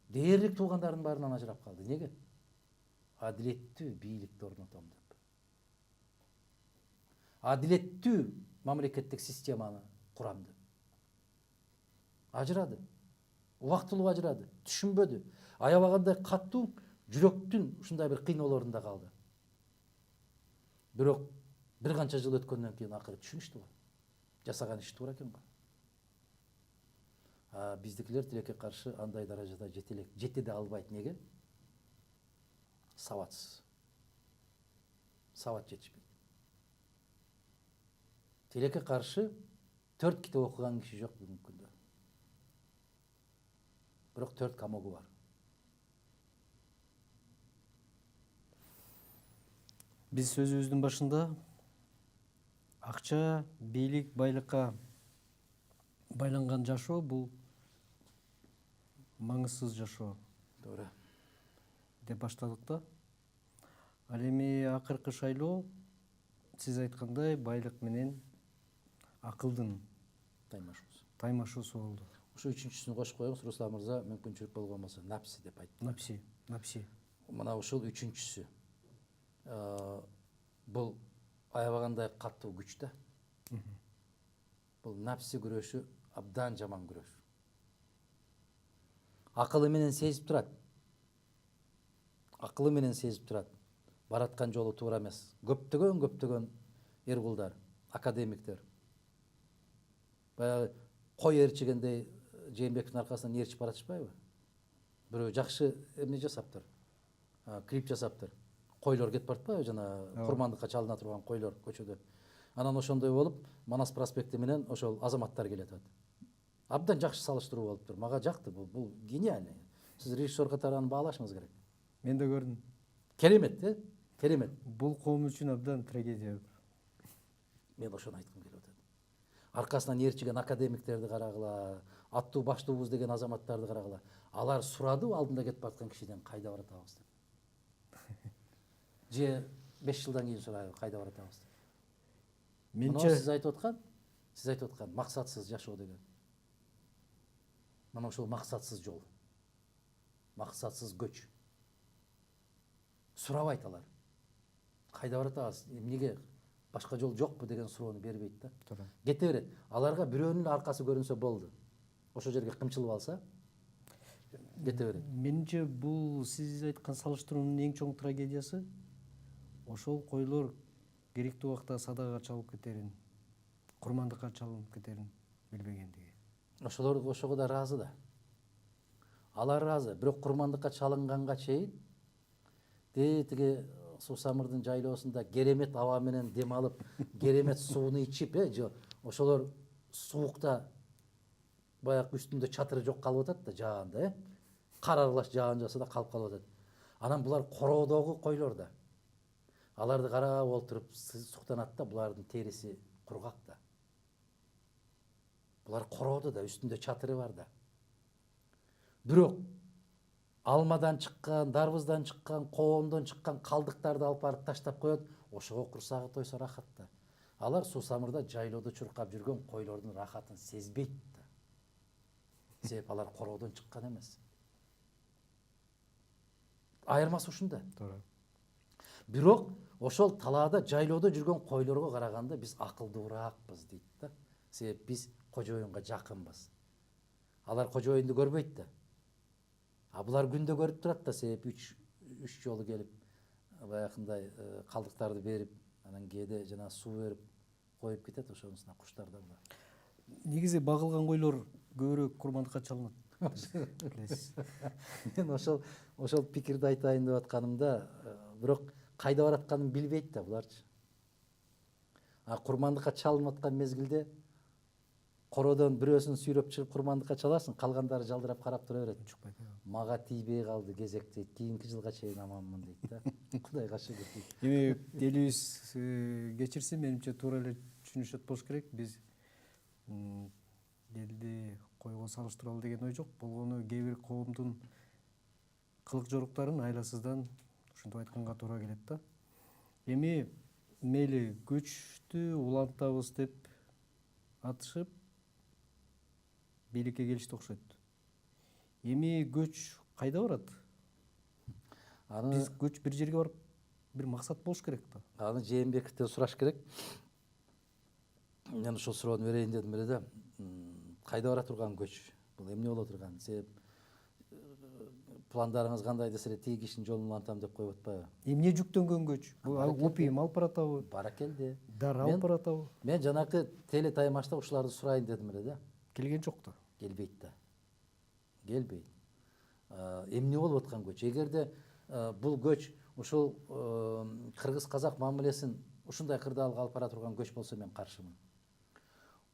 Дээрлик туугандардын баарынан ажырап калды. Неге? Адилеттүү бийликти орнотом деп. адилеттүү мамлекеттик системаны курамды. Ажырады. Убактылуу ажырады. Түшүнбөдү. Аябагандай каттуу жүрөктүн ушундай бир кыйноолорунда калды. Бирок бир канча жыл өткөндөн кийин акыры түшүнүштү го. Жасаган иши туура экен го. Биздикилер тилекке каршы андай даражада жете де албайт. Неге? Сабатсыз. Сабат жетишпейт. Тилекке каршы 4 китеп окуган киши жок бүгүнкү күндө. Бирок 4 камогу бар. Биз сөзүбүздүн башында акча, бийлик, байлыкка байланган жашоо бул маңызсыз жашоо Туура. деп баштадык да. Ал эми акыркы шайлоо сиз айткандай байлык менен акылдын таймашуусу болду. Ушу үчүнчүсүн кошуп коебуз, Руслан мырза, мүмкүнчүлүк болгон болсо, напси деп айтты. Напси. Мына ушул үчүнчүсү. Бул аябагандай каттуу күч да. Бул напси күрөшү абдан жаман күрөш. Акылы менен сезип турат. Акылы менен сезип турат. Бараткан жолу туура эмес. Көптөгөн эркулдар, академиктер. Баягы кой ээрчигендей Жээнбековдун аркасынан ээрчип баратышпайбы? Бирөө жакшы эмне жасаптыр. Клип жасаптыр. Койлор кетип баратпайбы, жана курмандыкка чалына турган койлор көчөдө. Анан ошондой болуп, Манас проспекти менен ошол азаматтар келатат. Абдан жакшы салыштыруу болуптур. Мага жакты, бул гениальный. Сиз режиссер катары аны баалашыңыз керек. Мен да көрдүм. Керемет, керемет. Бул коом үчүн абдан трагедия. Мен ошону айткым келип атат. Аркасынан ээрчиген академиктерди карагыла, аттуу баштуубуз деген азаматтарды карагыла. Алар сурады алдында кетип бараткан кишиден кайда баратабыз деп. Же 5 жылдан кийин сурайбы кайда баратабыз деп. Менче сиз айтып аткан максатсыз жашоо деген. Мына ошол максатсыз жол. Максатсыз көч. Сурабайт алар. Кайда баратабыз? Эмнеге? Башка жол жокпу деген суроону бербейт да. Кете берет. Аларга бирөөнүн аркасы көрүнсө болду. Ошол жерге кымчылып алса, кете берет. Менимче бул сиз айткан салыштыруунун эң чоң трагедиясы ошол койлор керектүү убакта садагага чалып кетерин, курмандыкка чалынып кетерин билбегендиги. Ошолор ошого да ыраазы да. Алар ыраазы, бирок курмандыкка чалынганга чейин тиги Суусамырдын жайлоосунда керемет аба менен дем алып, керемет сууну ичип, ошолор суукта баягы үстүндө чатыры жок калып атат да, жаанда, кар аралаш жаан жаса да калып калып атат. Анан булар короодогу койлор да. Аларды карап олтуруп суктанат да, булардын териси кургак да. Булар корооду да, үстүндө чатыры бар да. Бирок алмадан чыккан, дарбыздан чыккан, коомдон чыккан калдыктарды алып барып таштап коет, ошого курсагы тойсо рахат да. Алар Суусамырда жайлоодо чуркап жүргөн койлордун рахатын сезбейт да. Себеп алар короодон чыккан эмес. Айырмасы ушунда. Туура. Бирок ошол талаада жайлоодо жүргөн койлорго караганда биз акылдуураакпыз дейт да. Себеп биз кожоюнга жакынбыз. Алар кожоюнду көрбөйт да. Булар күндө көрүп турат да, себеп 3 жолу келип, баягындай калдыктарды берип, анан кээде жана суу берип коюп кетет, ошонусуна куштар да булар. Негизи багылган койлор көбүрөөк курмандыкка чалынат. Мен ошол пикирди айтайын деп атканымда, бирок кайда баратканын билбейт да буларчы. Курмандыкка чалынып аткан мезгилде короодон бирөөсүн сүйрөп чыгып курмандыкка чаласың, калгандары жалдырап карап тура берет. Мага тийбей калды кезек дейт, кийинки жылга чейин аманмын дейт да. Кудайга шүгүр дейт. Эми элибиз кечирсин, менимче туура эле түшүнүшөт болуш керек. Биз элди койго салыштыралы деген ой жок. Болгону кээ бир коомдун кылык жоруктарын айласыздан ушинтип айтканга туура келет да. Эми мейли көчтү улантабыз деп атышып бийликке келишти окшойт. Эми көч кайда барат? Биз көч бир жерге барып бир максат болуш керек да. Аны Жээнбековден сураш керек. мен ошол суроону берейин дедим эле да, кайда бара турган көч, бул эмне боло турган, себеп пландарыңыз кандай десе эле тиги кишинин жолун улантам деп коюп атпайбы? Эмне жүктөнгөн көч? Бул Баракелде. опиум алып баратабы? Баракелде. Дары алып баратабы? Мен жанакы теле таймашта ушуларды сурайын дедим эле да. Келген жок да. Келбейт да. Келбейт. Эмне болуп аткан көч? Эгерде бул көч ушул кыргыз казак мамилесин ушундай кырдаалга алып бара турган көч болсо мен каршымын.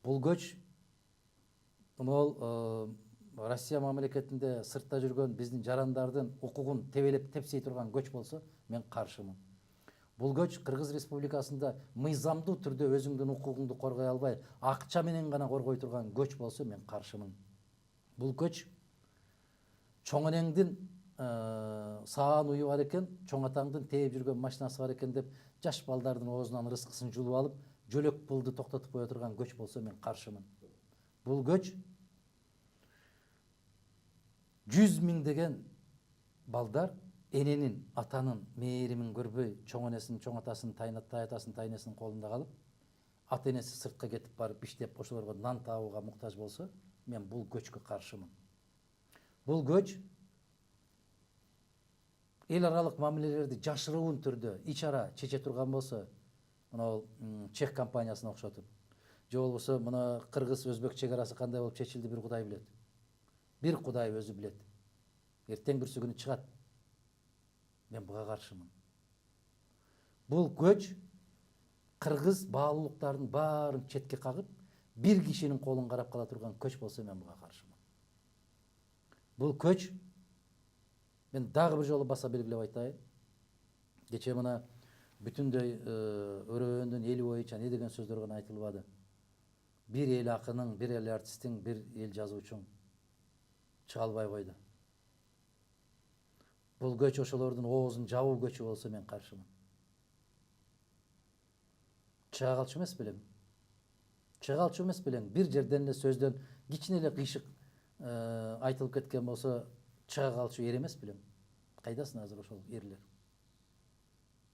Бул көч могул Россия мамлекетинде сыртта жүргөн биздин жарандардын укугун тебелеп тепсей турган көч болсо мен каршымын. Бул көч Кыргыз Республикасында мыйзамдуу түрдө өзүңдүн укугуңду коргой албай, акча менен гана коргой турган көч болсо мен каршымын. Бул көч чоң энеңдин саан уyu бар экен, чоң атаңдын тээп жүргөн машинасы бар экен деп жаш балдардын оозунан рызкысын жулуп алып, жөлөк пулду токтотуп кое турган көч болсо мен каршымын. Бул көч 100 миңдеген балдар эненин, атанын мээримин көрбөй, чоң энесин, чоң атасын, тайатасын, тайнесинин колунда калып, ата энеси сыртка кетип барып иштеп ошолорго нан табууга муктаж болсо, мен бул көчкө каршымын. Бул көч эл аралык мамилелерди жашыруун түрдө ич ара чече турган болсо, мына чех компаниясына окшотуп, же болбосо мына кыргыз өзбек чек арасы кандай болуп чечилди бир Кудай билет. Бир Кудай өзү билет. Эртең бүрсү күнү чыгат. Мен буга каршымын. Бул көч кыргыз баалуулуктардын баарын четке кагып, бир кишинин колун карап кала турган көч болсо мен буга каршымын. Бул көч, мен дагы бир жолу баса белгилеп айтайын. Кече мына бүтүндөй өрөөндүн эли боюнча не деген сөздөр гана айтылбады. Бир эл акынын, бир эл артисттин, бир эл жазуучунун чыга албай койду. Бул көч ошолордун оозун жабуу көчү болсо мен каршымын. Чыга калчу эмес белең? Чыга калчу эмес белең? Бир жерден эле сөздөн кичине эле кыйшык айтылып кеткен болсо чыга калчу эр эмес белең? Кайдасың азыр ошол эрлер?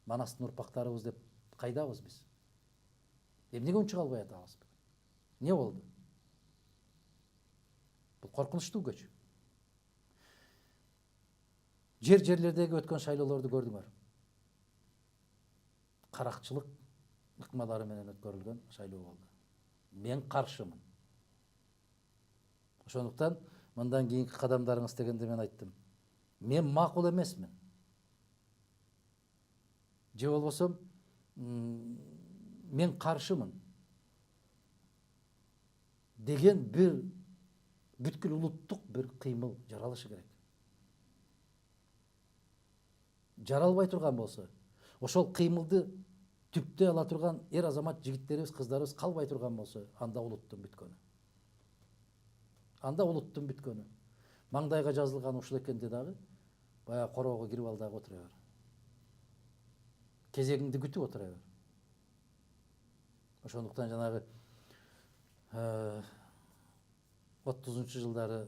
Манастын урпактарыбыз деп кайдабыз биз? Эмнеге чыга албай атабыз? Не болду? Бул коркунучтуу көч. Жерлердеги өткөн шайлоолорду көрдүңөр. Каракчылык ыкмалары менен өткөрүлгөн шайлоо болду. Мен каршымын. Ошондуктан мындан кийинки кадамдарыңыз дегенде мен айттым. Мен макул эмесмин. Же болбосо мен каршымын деген бир бүткүл улуттук бир кыймыл жаралышы керек. Жаралбай турган болсо, ошол кыймылды түптөй ала турган эр азамат жигиттерибиз, кыздарыбыз калбай турган болсо, анда улуттун бүткөнү. Анда улуттун бүткөнү. Маңдайга жазылган ушул экенде дагы, баягы короого кирип ал дагы отура бер. Кезегиңди күтүп отура бер. Ошондуктан жанагы 30-жылдары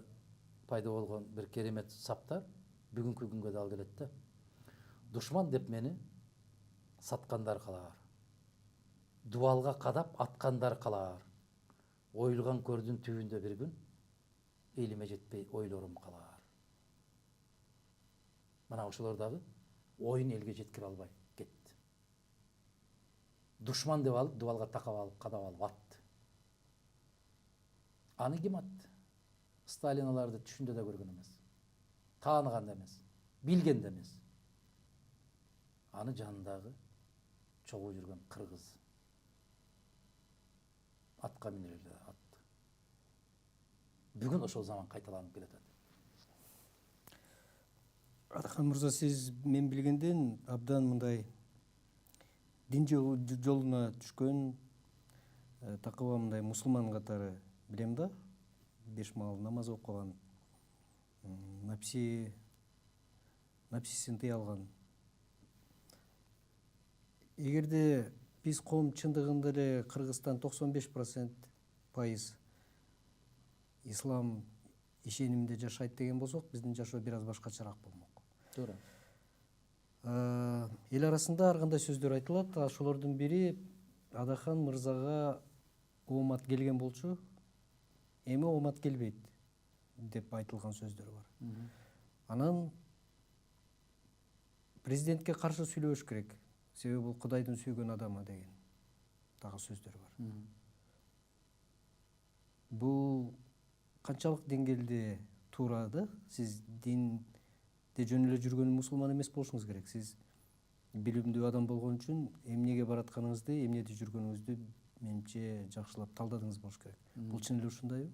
пайда болгон бир керемет саптар бүгүнкү күнгө да алып келет да. Душман деп мени саткандар калаар. Дубалга кадап аткандар калаар. Ойлган көрдүн түбүндө бир күн элиме жетпей ойлорум калаар. Мына ошолор дагы оюн элге жеткире албай кетти. Душман деп алып, дубалга такап алып, кадап алып атты. Аны ким атты? Сталин аларды түшүндө да көргөн эмес. Тааныган да эмес, билген да эмес. Аны жанындагы чогуу жүргөн кыргыз атка минип эле атты. Бүгүн ошол заман кайталанып келатат. Атахан мырза, сиз мен билгенден абдан мындай дин жолуна түшкөн, такыба мындай мусулман катары билем да, 5 маал намаз окуган, напсисин тыя алган. Эгерде биз коом чындыгында эле Кыргызстан 95% ислам ишениминде жашайт деген болсок, биздин жашоо бир аз башкачараак болмок. Туура. Эл арасында ар кандай сөздөр айтылат. Ошолордун бири Адахан мырзага оомат келген болчу, эми оомат келбейт деп айтылган сөздөр бар. Анан президентке каршы сүйлөбөш керек. Себеби бул Кудайдын сүйгөн адамы деген дагы сөздөр бар. Бул канчалык деңгээлде туура да? Сиз динде жөн эле жүргөн мусулман эмес болушуңуз керек. Сиз билимдүү адам болгон үчүн эмнеге баратканыңызды, эмнеде жүргөнүңүздү менимче жакшылап талдадыңыз болуш керек. Бул чын эле ушундайбы?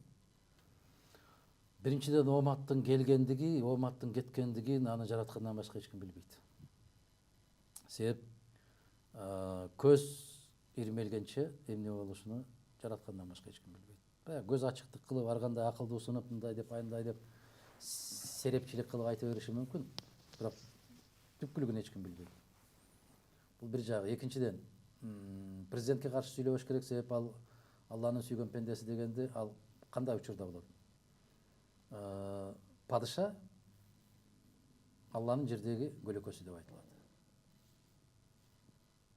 Биринчиден, ооматтын келгендиги, ооматтын кеткендигин аны жараткандан башка эч ким билбейт. Себеп көз ирмелгенче эмне болушуну жараткандан башка эч ким билбейт. Баягы көз ачыктык кылып, ар кандай акылдуусунуп, мындай деп, андай деп серепчилик кылып айта бериши мүмкүн. Бирок түпкүлүгүн эч ким билбейт. Бул бир жагы. Экинчиден, президентке каршы сүйлөбөш керек, себеп ал Алланын сүйгөн пендеси дегенде ал кандай учурда болот? Падыша Алланын жердеги көлөкөсү деп айтылат.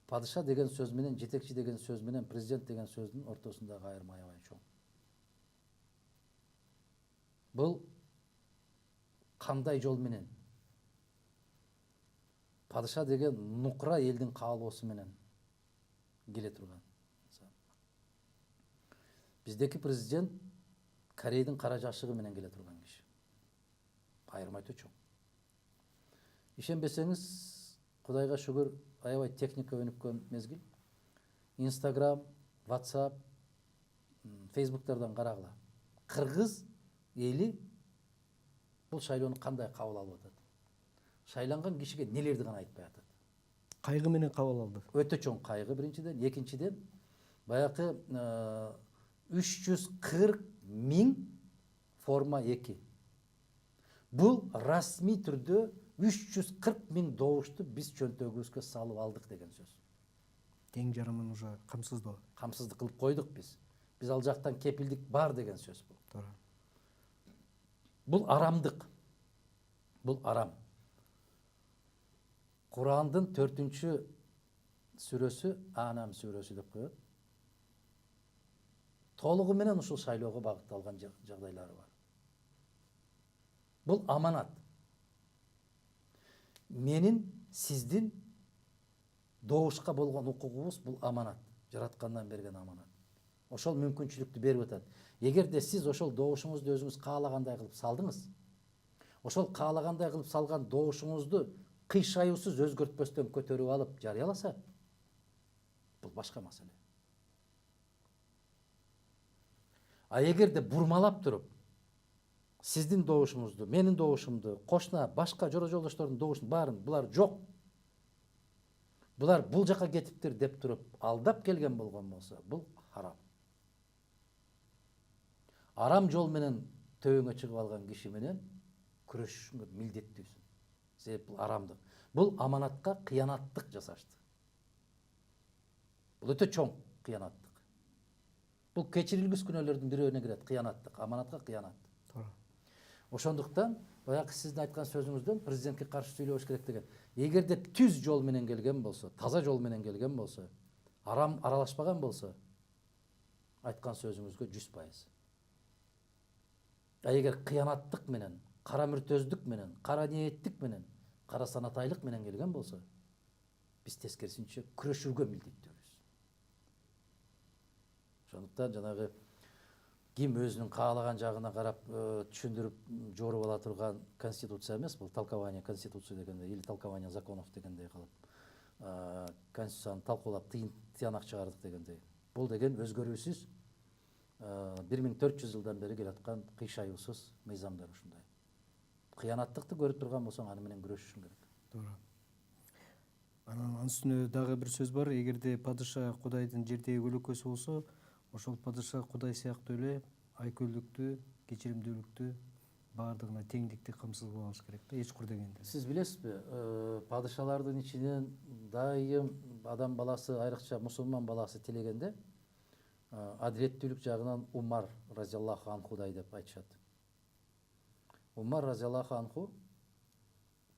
Падыша деген сөз менен, жетекчи деген сөз менен, президент деген сөздүн ортосундагы айырма аябай чоң. Бул кандай жол менен? Падыша деген нукура элдин каалоосу менен келе турган. Биздеки президент Корейдин кара жашыгы менен келе турган киши. Айырма өтө чоң. Ишенбесеңиз, Кудайга шүгүр, аябай техника өнүккөн мезгил. Instagram, WhatsApp, Facebook'тардан карагыла. Кыргыз эли бул шайлоону кандай кабыл алып атат? Шайланган кишиге нелерди гана айтпай атат? Кайгы менен кабыл алды. Өтө чоң кайгы биринчиден, экинчиден баягы 340 000 форма 2. Бул расмий түрдө 340 000 добушту биз чөнтөгүбүзгө салып алдык деген сөз. Тең жарымын уже камсыздоо. Камсыздык кылып койдук биз. Биз ал жактан кепилдик бар деген сөз бул. Туура. Бул арамдык. Бул арам. Курандын 4-сүрөсү, Анам сүрөсү деп коет. Толугу менен ушул шайлоого багытталган жагдайлары бар. Бул аманат. Менин, сиздин добушка болгон укугубуз бул аманат. Жараткандан берген аманат. Ошол мүмкүнчүлүктү берип атат. Эгерде сиз ошол добушуңузду өзүңүз каалагандай кылып салдыңыз, ошол каалагандай кылып салган добушуңузду кыйшаюусуз өзгөртпөстөн көтөрүп алып жарыяласа, бул башка маселе. А эгерде бурмалап туруп, сиздин добушуңузду, менин добушумду, кошуна башка жора жолдоштордун добушун баарын булар жок, булар бул жака кетиптир деп туруп алдап келген болгон болсо, бул харам. Арам жол менен төбөңө чыгып алган киши менен күрөшүшүңө милдеттүүсүн. Себеп бул арамдык. Бул аманатка кыянаттык жасашты. Бул өтө чоң кыянаттык. Бул кечирилгүс күнөөлөрдүн бирөөүнө кирет, кыянаттык, аманатка кыянат. Туура. Ошондуктан баягы сиздин айткан сөзүңүздөн президентке каршы сүйлөбөш керек деген. Эгерде түз жол менен келген болсо, таза жол менен келген болсо, арам аралашпаган болсо, айткан сөзүңүзгө 100%. А эгер кыянаттык менен, кара мүртөздүк менен, кара ниеттик менен, кара санатайлык менен келген болсо, биз тескерисинче күрөшүүгө милдеттүүбүз. Ошондуктан жанагы ким өзүнүн каалаган жагына карап түшүндүрүп жоруп ала турган конституция эмес, бул толкование конституции дегендей, или толкование законов дегендей кылып, конституцияны талкуулап тыянак чыгардык дегендей. Бул деген өзгөрүүсүз 1400 жылдан бери келаткан кыйшаюусуз мыйзамдар ушундай. Кыянаттыкты көрүп турган болсоң, аны менен күрөшүшүң керек. Туура. Анан үстүнө дагы бир сөз бар. Эгерде падыша Кудайдын жердеги көлөкөсү болсо, ошол падыша Кудай сыяктуу эле айкөлдүктү, кечиримдүүлүктү, баардыгына теңдикти камсыз кыла алыш керек да, эч кур дегенде. Сиз билесизби, падышалардын ичинен дайым адам баласы, айрыкча мусулман баласы тилегенде адилеттүүлүк жагынан Умар разияллаху анхудай деп айтышат. Умар разияллаху анху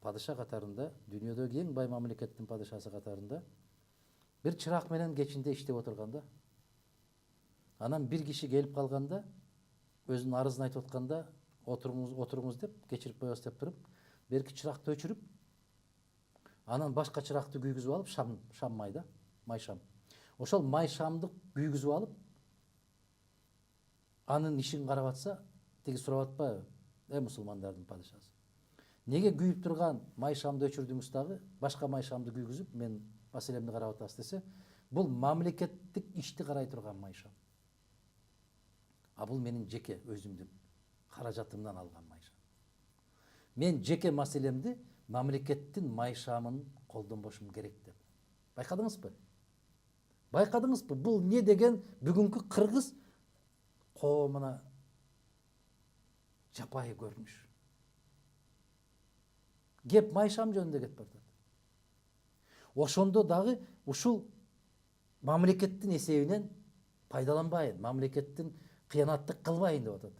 падыша катарында, дүйнөдөгү эң бай мамлекеттин падышасы катарында бир чырак менен кечинде иштеп отурганда, Анан бир киши келип калганда, өзүнүн арызын айтып атканда, отуруңуз деп, кечирип коебуз деп туруп, берки чыракты өчүрүп, анан башка чыракты күйгүзүп алып, шам май да, май шам. Ошол май шамды күйгүзүп алып, анын ишин карап атса, тиги сурап атпайбы? Мусулмандардын падышасы. Неге күйүп турган май шамды өчүрдүңүз дагы, башка май шамды күйгүзүп, мен маселемди карап атабыз десе, бул мамлекеттик ишти карай турган май шам. А бул менин жеке өзүмдүн каражатымдан алган май шам. Мен жеке маселемди мамлекеттин май шамын колдонбошум керек деп. Байкадыңызбы? Байкадыңызбы? Бул не деген бүгүнкү кыргыз коомуна жапайы көрүнүш. Кеп май шам жөнүндө кетип атат. Ошондо дагы ушул мамлекеттин эсебинен пайдаланбайын, мамлекеттин кыянаттык кылбайын деп атат.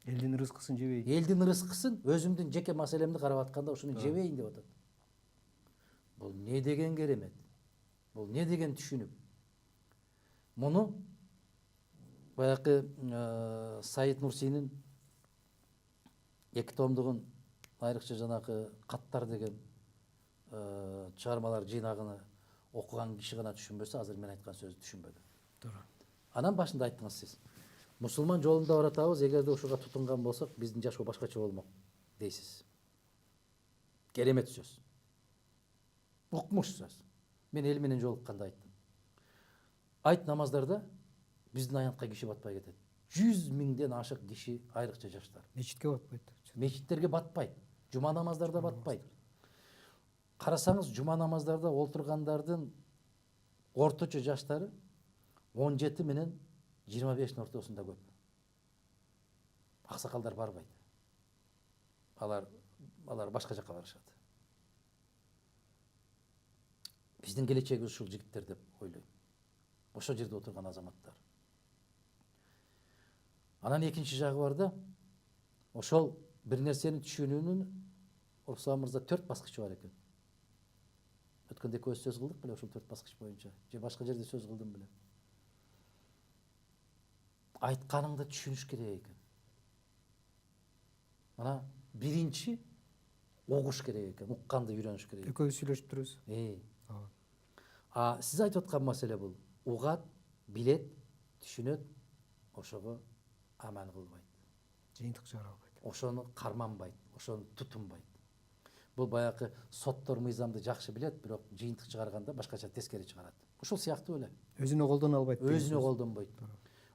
Элдин ырыскысын жебейин. Элдин ырыскысын өзүмдүн жеке маселемди карап атканда ушуну жебейин деп атат. Бул не деген керемет? Бул не деген түшүнүк? Муну баягы Саид Нурсинин 2 томдугун, айрыкча жанагы Каттар деген чыгармалар жыйнагын окуган киши гана түшүнбөсө, азыр мен айткан сөздү түшүнбөдү. Туура. Анан башында айттыңыз сиз. Мусулман жолунда баратабыз, эгерде ушуга тутунган болсок, биздин жашоо башкача болмок дейсиз. Керемет сөз. Укмуш сөз. Мен эл менен жолукканда айттым. Айт намаздарда биздин аянтка киши батпай кетет. 100 миңден ашык киши, айрыкча жаштар. Мечитке батпайт. Мечиттерге батпайт. Жума намаздарда батпайт. Карасаңыз, жума намаздарда олтургандардын орточо жаштары 17 менен 25-тин ортосунда көп. Аксакалдар барбайт. Алар башка жака барышат. Биздин келечеги ушул жигиттер деп ойлойм. Ошол жерде отурган азаматтар. Анан экинчи жагы бар да, ошол бир нерсени түшүнүүнүн Руслан мырза 4 баскычы бар экен. Өткөндө экөөбүз сөз кылдык беле ошол 4 баскыч боюнча, же башка жерде сөз кылдым беле. Айтканыңды түшүнүш керек экен. Мына биринчи угуш керек экен, укканды үйрөнүш керек. Экөөбүз сүйлөшүп турбуз. Сиз айтып аткан маселе бул. Угат, билет, түшүнөт, ошого амал кылбайт. Жыйынтык чыгара албайт. Ошону карманбайт, ошону тутунбайт. Бул баягы соттор мыйзамды жакшы билет, бирок жыйынтык чыгарганда башкача тескери чыгарат. Ушул сыяктуу эле. Өзүнө колдоно албайт. Өзүнө колдонбойт.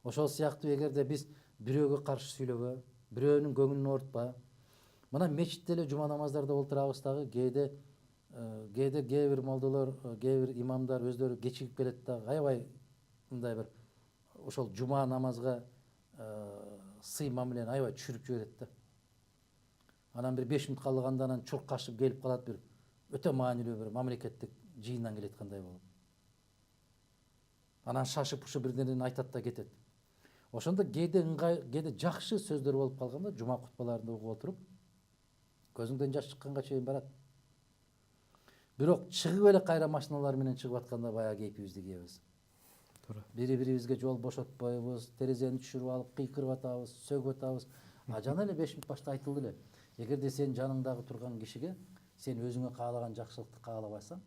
Ошол сыяктуу эгерде биз бирөөгө каршы сүйлөбө, бирөөнүн көңүлүн оорутпа. Мына мечитте эле жума намаздарда олтурабыз дагы, кээ бир молдолор, кээ бир имамдар өздөрү кечигип келет дагы, аябай мындай бир ошол жума намазга сый мамилени аябай түшүрүп жиберет да. Анан бир 5 мүнөт калганда анан чуркашып келип калат, бир өтө маанилүү бир мамлекеттик жыйындан келеткандай болуп. Анан шашып ушу бирденени айтат да кетет. Ошондо кээде жакшы сөздөр болуп калганда, жума кутбаларында угуп отуруп, көзүңдөн жаш чыкканга чейин барат. Бирок чыгып эле кайра машиналар менен чыгып атканда баягы кейпибизди кийебиз. Туура. Бири-бирибизге жол бошотпойбуз, терезени түшүрүп алып кыйкырып атабыз, сөгүп атабыз. Жана эле 5 мүнөт башта айтылды эле. Эгерде сен жаныңдагы турган кишиге сен өзүңө каалаган жакшылыкты каалабасаң,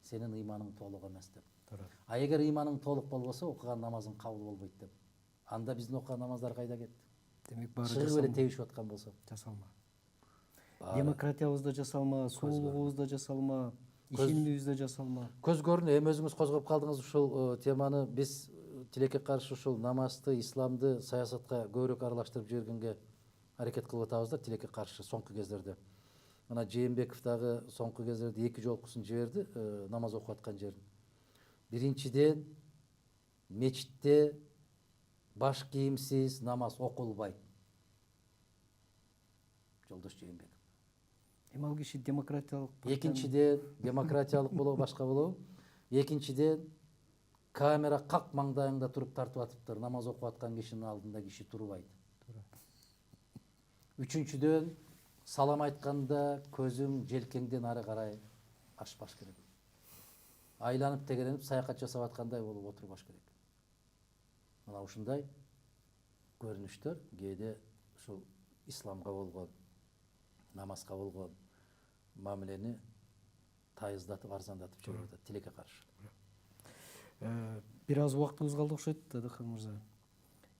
сенин ыйманың толук эмес деп. Туура. А эгер ыйманың толук болбосо, окуган намазың кабыл болбойт деп. Анда биздин окуган намаздар кайда кетти? Демек баары Чыгып эле тебишип аткан болсо. жасалма. Демократиябызда жасалма, сулуулугубузда жасалма, ишенимибизде жасалма. Көз көрүнө, эми өзүңүз козгоп калдыңыз ушул теманы. Биз тилекке каршы ушул намазды, исламды саясатка көбүрөөк аралаштырып жибергенге аракет кылып атабыз да, тилекке каршы соңку кездерде. Мына Жээнбеков дагы соңку кездерде 2 жолкусун жиберди, намаз окуп аткан жерин. Биринчиден, мечитте баш кийимсиз намаз окулбайт. Жолдош Жээнбеков. Эми ал киши демократиялык. Экинчиден, демократиялык болобу, башка болобу? Экинчиден, камера как маңдайыңда туруп тартып атыптыр. Намаз окуп аткан кишинин алдында киши турбайт. Үчүнчүдөн, салам айтканда көзүң желкеңден ары карай ашпаш керек. Айланып тегеренип саякат жасап аткандай болуп отурбаш керек. мына ушундай көрүнүштөр кээде ушул исламга болгон, намазга болгон мамилени тайыздатып, арзандатып жиберип атат тилекке каршы. Бир аз убактыбыз калды окшойт, Дадыхан мырза.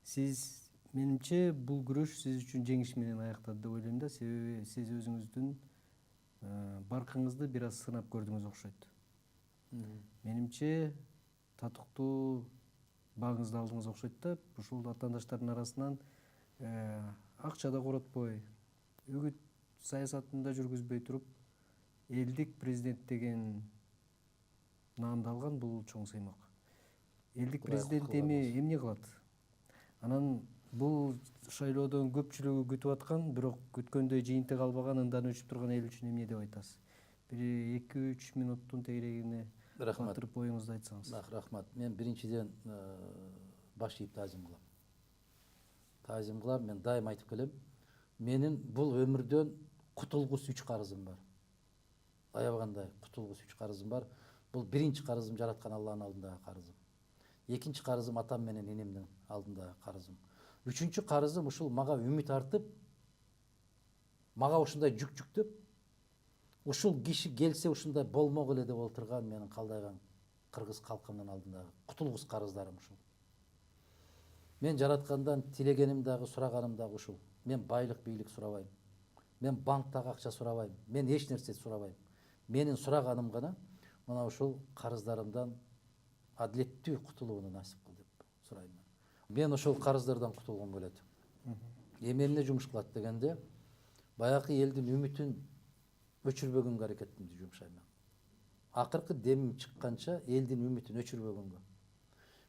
Сиз, менимче, бул күрөш сиз үчүн жеңиш менен аяктады деп ойлойм да, себеби сиз өзүңүздүн баркыңызды бир аз сынап көрдүңүз окшойт. Менимче, татыктуу багыңызды алдыңыз окшойт да, ушул атаандаштардын арасынан акча да коротпой, үгүт саясатын да жүргүзбөй туруп, элдик президент деген наамды алган, бул чоң сыймок. Элдик президент эмне кылат? Анан бул шайлоодон көпчүлүгү күтүп аткан, бирок күткөндөй жыйынтык албаган, ындан өчүп турган эл үчүн эмне деп айтасыз? Бир 2-3 минуттун тегерегине батырып оюңузду айтсаңыз. Рахмат. Мен биринчиден баш ийип таазим кылам. Таазим кылам, мен дайым айтып келем. Менин бул өмүрдөн кутулгус 3 карызым бар. Аябагандай кутулгус 3 карызым бар. Бул биринчи карызым жараткан Алланын алдындагы карызым. Экинчи карызым атам менен энемдин алдындагы карызым. Үчүнчү карызым ушул мага үмүт артып, мага ушундай жүк жүктөп, ушул киши келсе ушундай болмок эле деп олтурган менин калдайган кыргыз калкымдын алдындагы кутулгус карыздарым ушул. Мен жараткандан тилегеним дагы, сураганым дагы ушул. Мен байлык, бийлик сурабайм. Мен банктагы акча сурабайм. Мен эч нерсе сурабайм. Менин сураганым гана мына ушул карыздарымдан адилеттүү кутулууну насип кыл деп сурайм. Мен ошол карыздардан кутулгум келет. Эмне жумуш кылат дегенде, баягы элдин үмүтүн өчүрбөгөнгө аракетимди жумшайм. Акыркы демим чыкканча элдин үмүтүн өчүрбөгөнгө.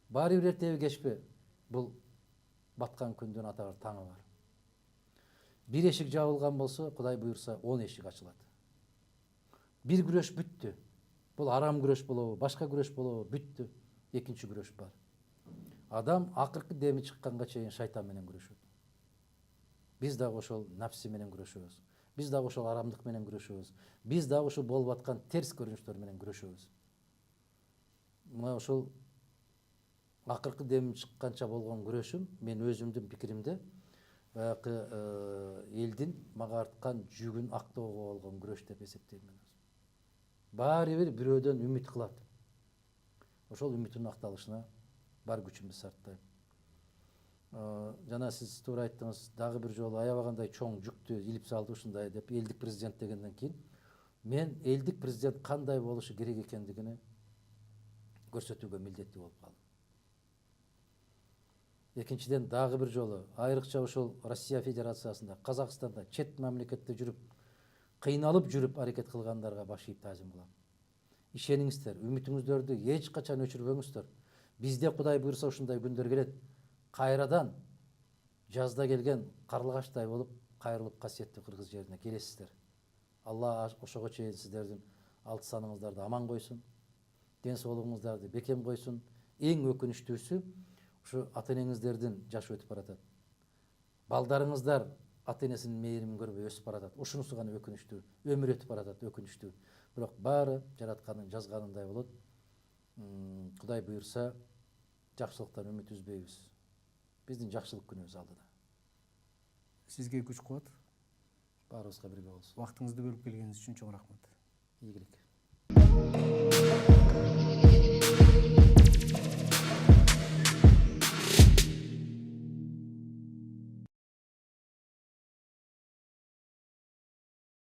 Баары бир эртеби кечпи бул баткан күндүн ата бар, таңы бар. Бир эшик жабылган болсо, Кудай буйрса 10 эшик ачылат. Бир күрөш бүттү. Бул арам күрөш болобу, башка күрөш болобу, бүттү. Экинчи күрөш бар. Адам акыркы деми чыкканга чейин шайтан менен күрөшөт. Биз дагы ошол нафси менен күрөшөбүз. Биз дагы ошол арамдык менен күрөшөбүз. Биз дагы ушул болуп аткан терс көрүнүштөр менен күрөшөбүз. Мына ошол акыркы демим чыкканча болгон күрөшүм мен өзүмдүн пикиримде баягы элдин мага арткан жүгүн актоого болгон күрөш деп эсептейм мен. Баары бир бирөөдөн үмүт кылат. Ошол үмүтүнүн акталышына бар күчүмдү сарптайм. Жана сиз туура айттыңыз, дагы бир жолу аябагандай чоң жүктү илип салды ушундай деп, элдик президент дегенден кийин мен элдик президент кандай болушу керек экендигини көрсөтүүгө милдеттүү болуп калдым. Экинчиден дагы бир жолу айрыкча ушул Россия Федерациясында, Казакстанда, чет мамлекетте жүрүп, кыйналып жүрүп аракет кылгандарга баш ийип таазим кылам. Ишениңиздер, үмүтүңүздөрдү эч качан өчүрбөңүздөр. Бизде Кудай буйрса ушундай күндөр келет. Кайрадан жазда келген карлыгачтай болуп, кайрылып касиеттүү кыргыз жерине келесиздер. Алла ошого чейин сиздердин алты саныңыздарды аман койсун, ден соолугуңуздарды бекем койсун. Эң өкүнүчтүүсү ушу ата энеңиздердин жашы өтүп баратат. Балдарыңыздар ата энесинин мээримин көрбөй өсүп баратат. Ушунусу гана өкүнүчтүү. Өмүр өтүп баратат, өкүнүчтүү. Бирок баары жараткандын жазганындай болот. Кудай буйрса жакшылыктан үмүт үзбөйбүз. Биздин жакшылык күнүбүз алдыда. Сизге күч кубат. Баарыбызга бирге болсун. Убактыңызды бөлүп келгениңиз үчүн чоң рахмат. Ийгилик.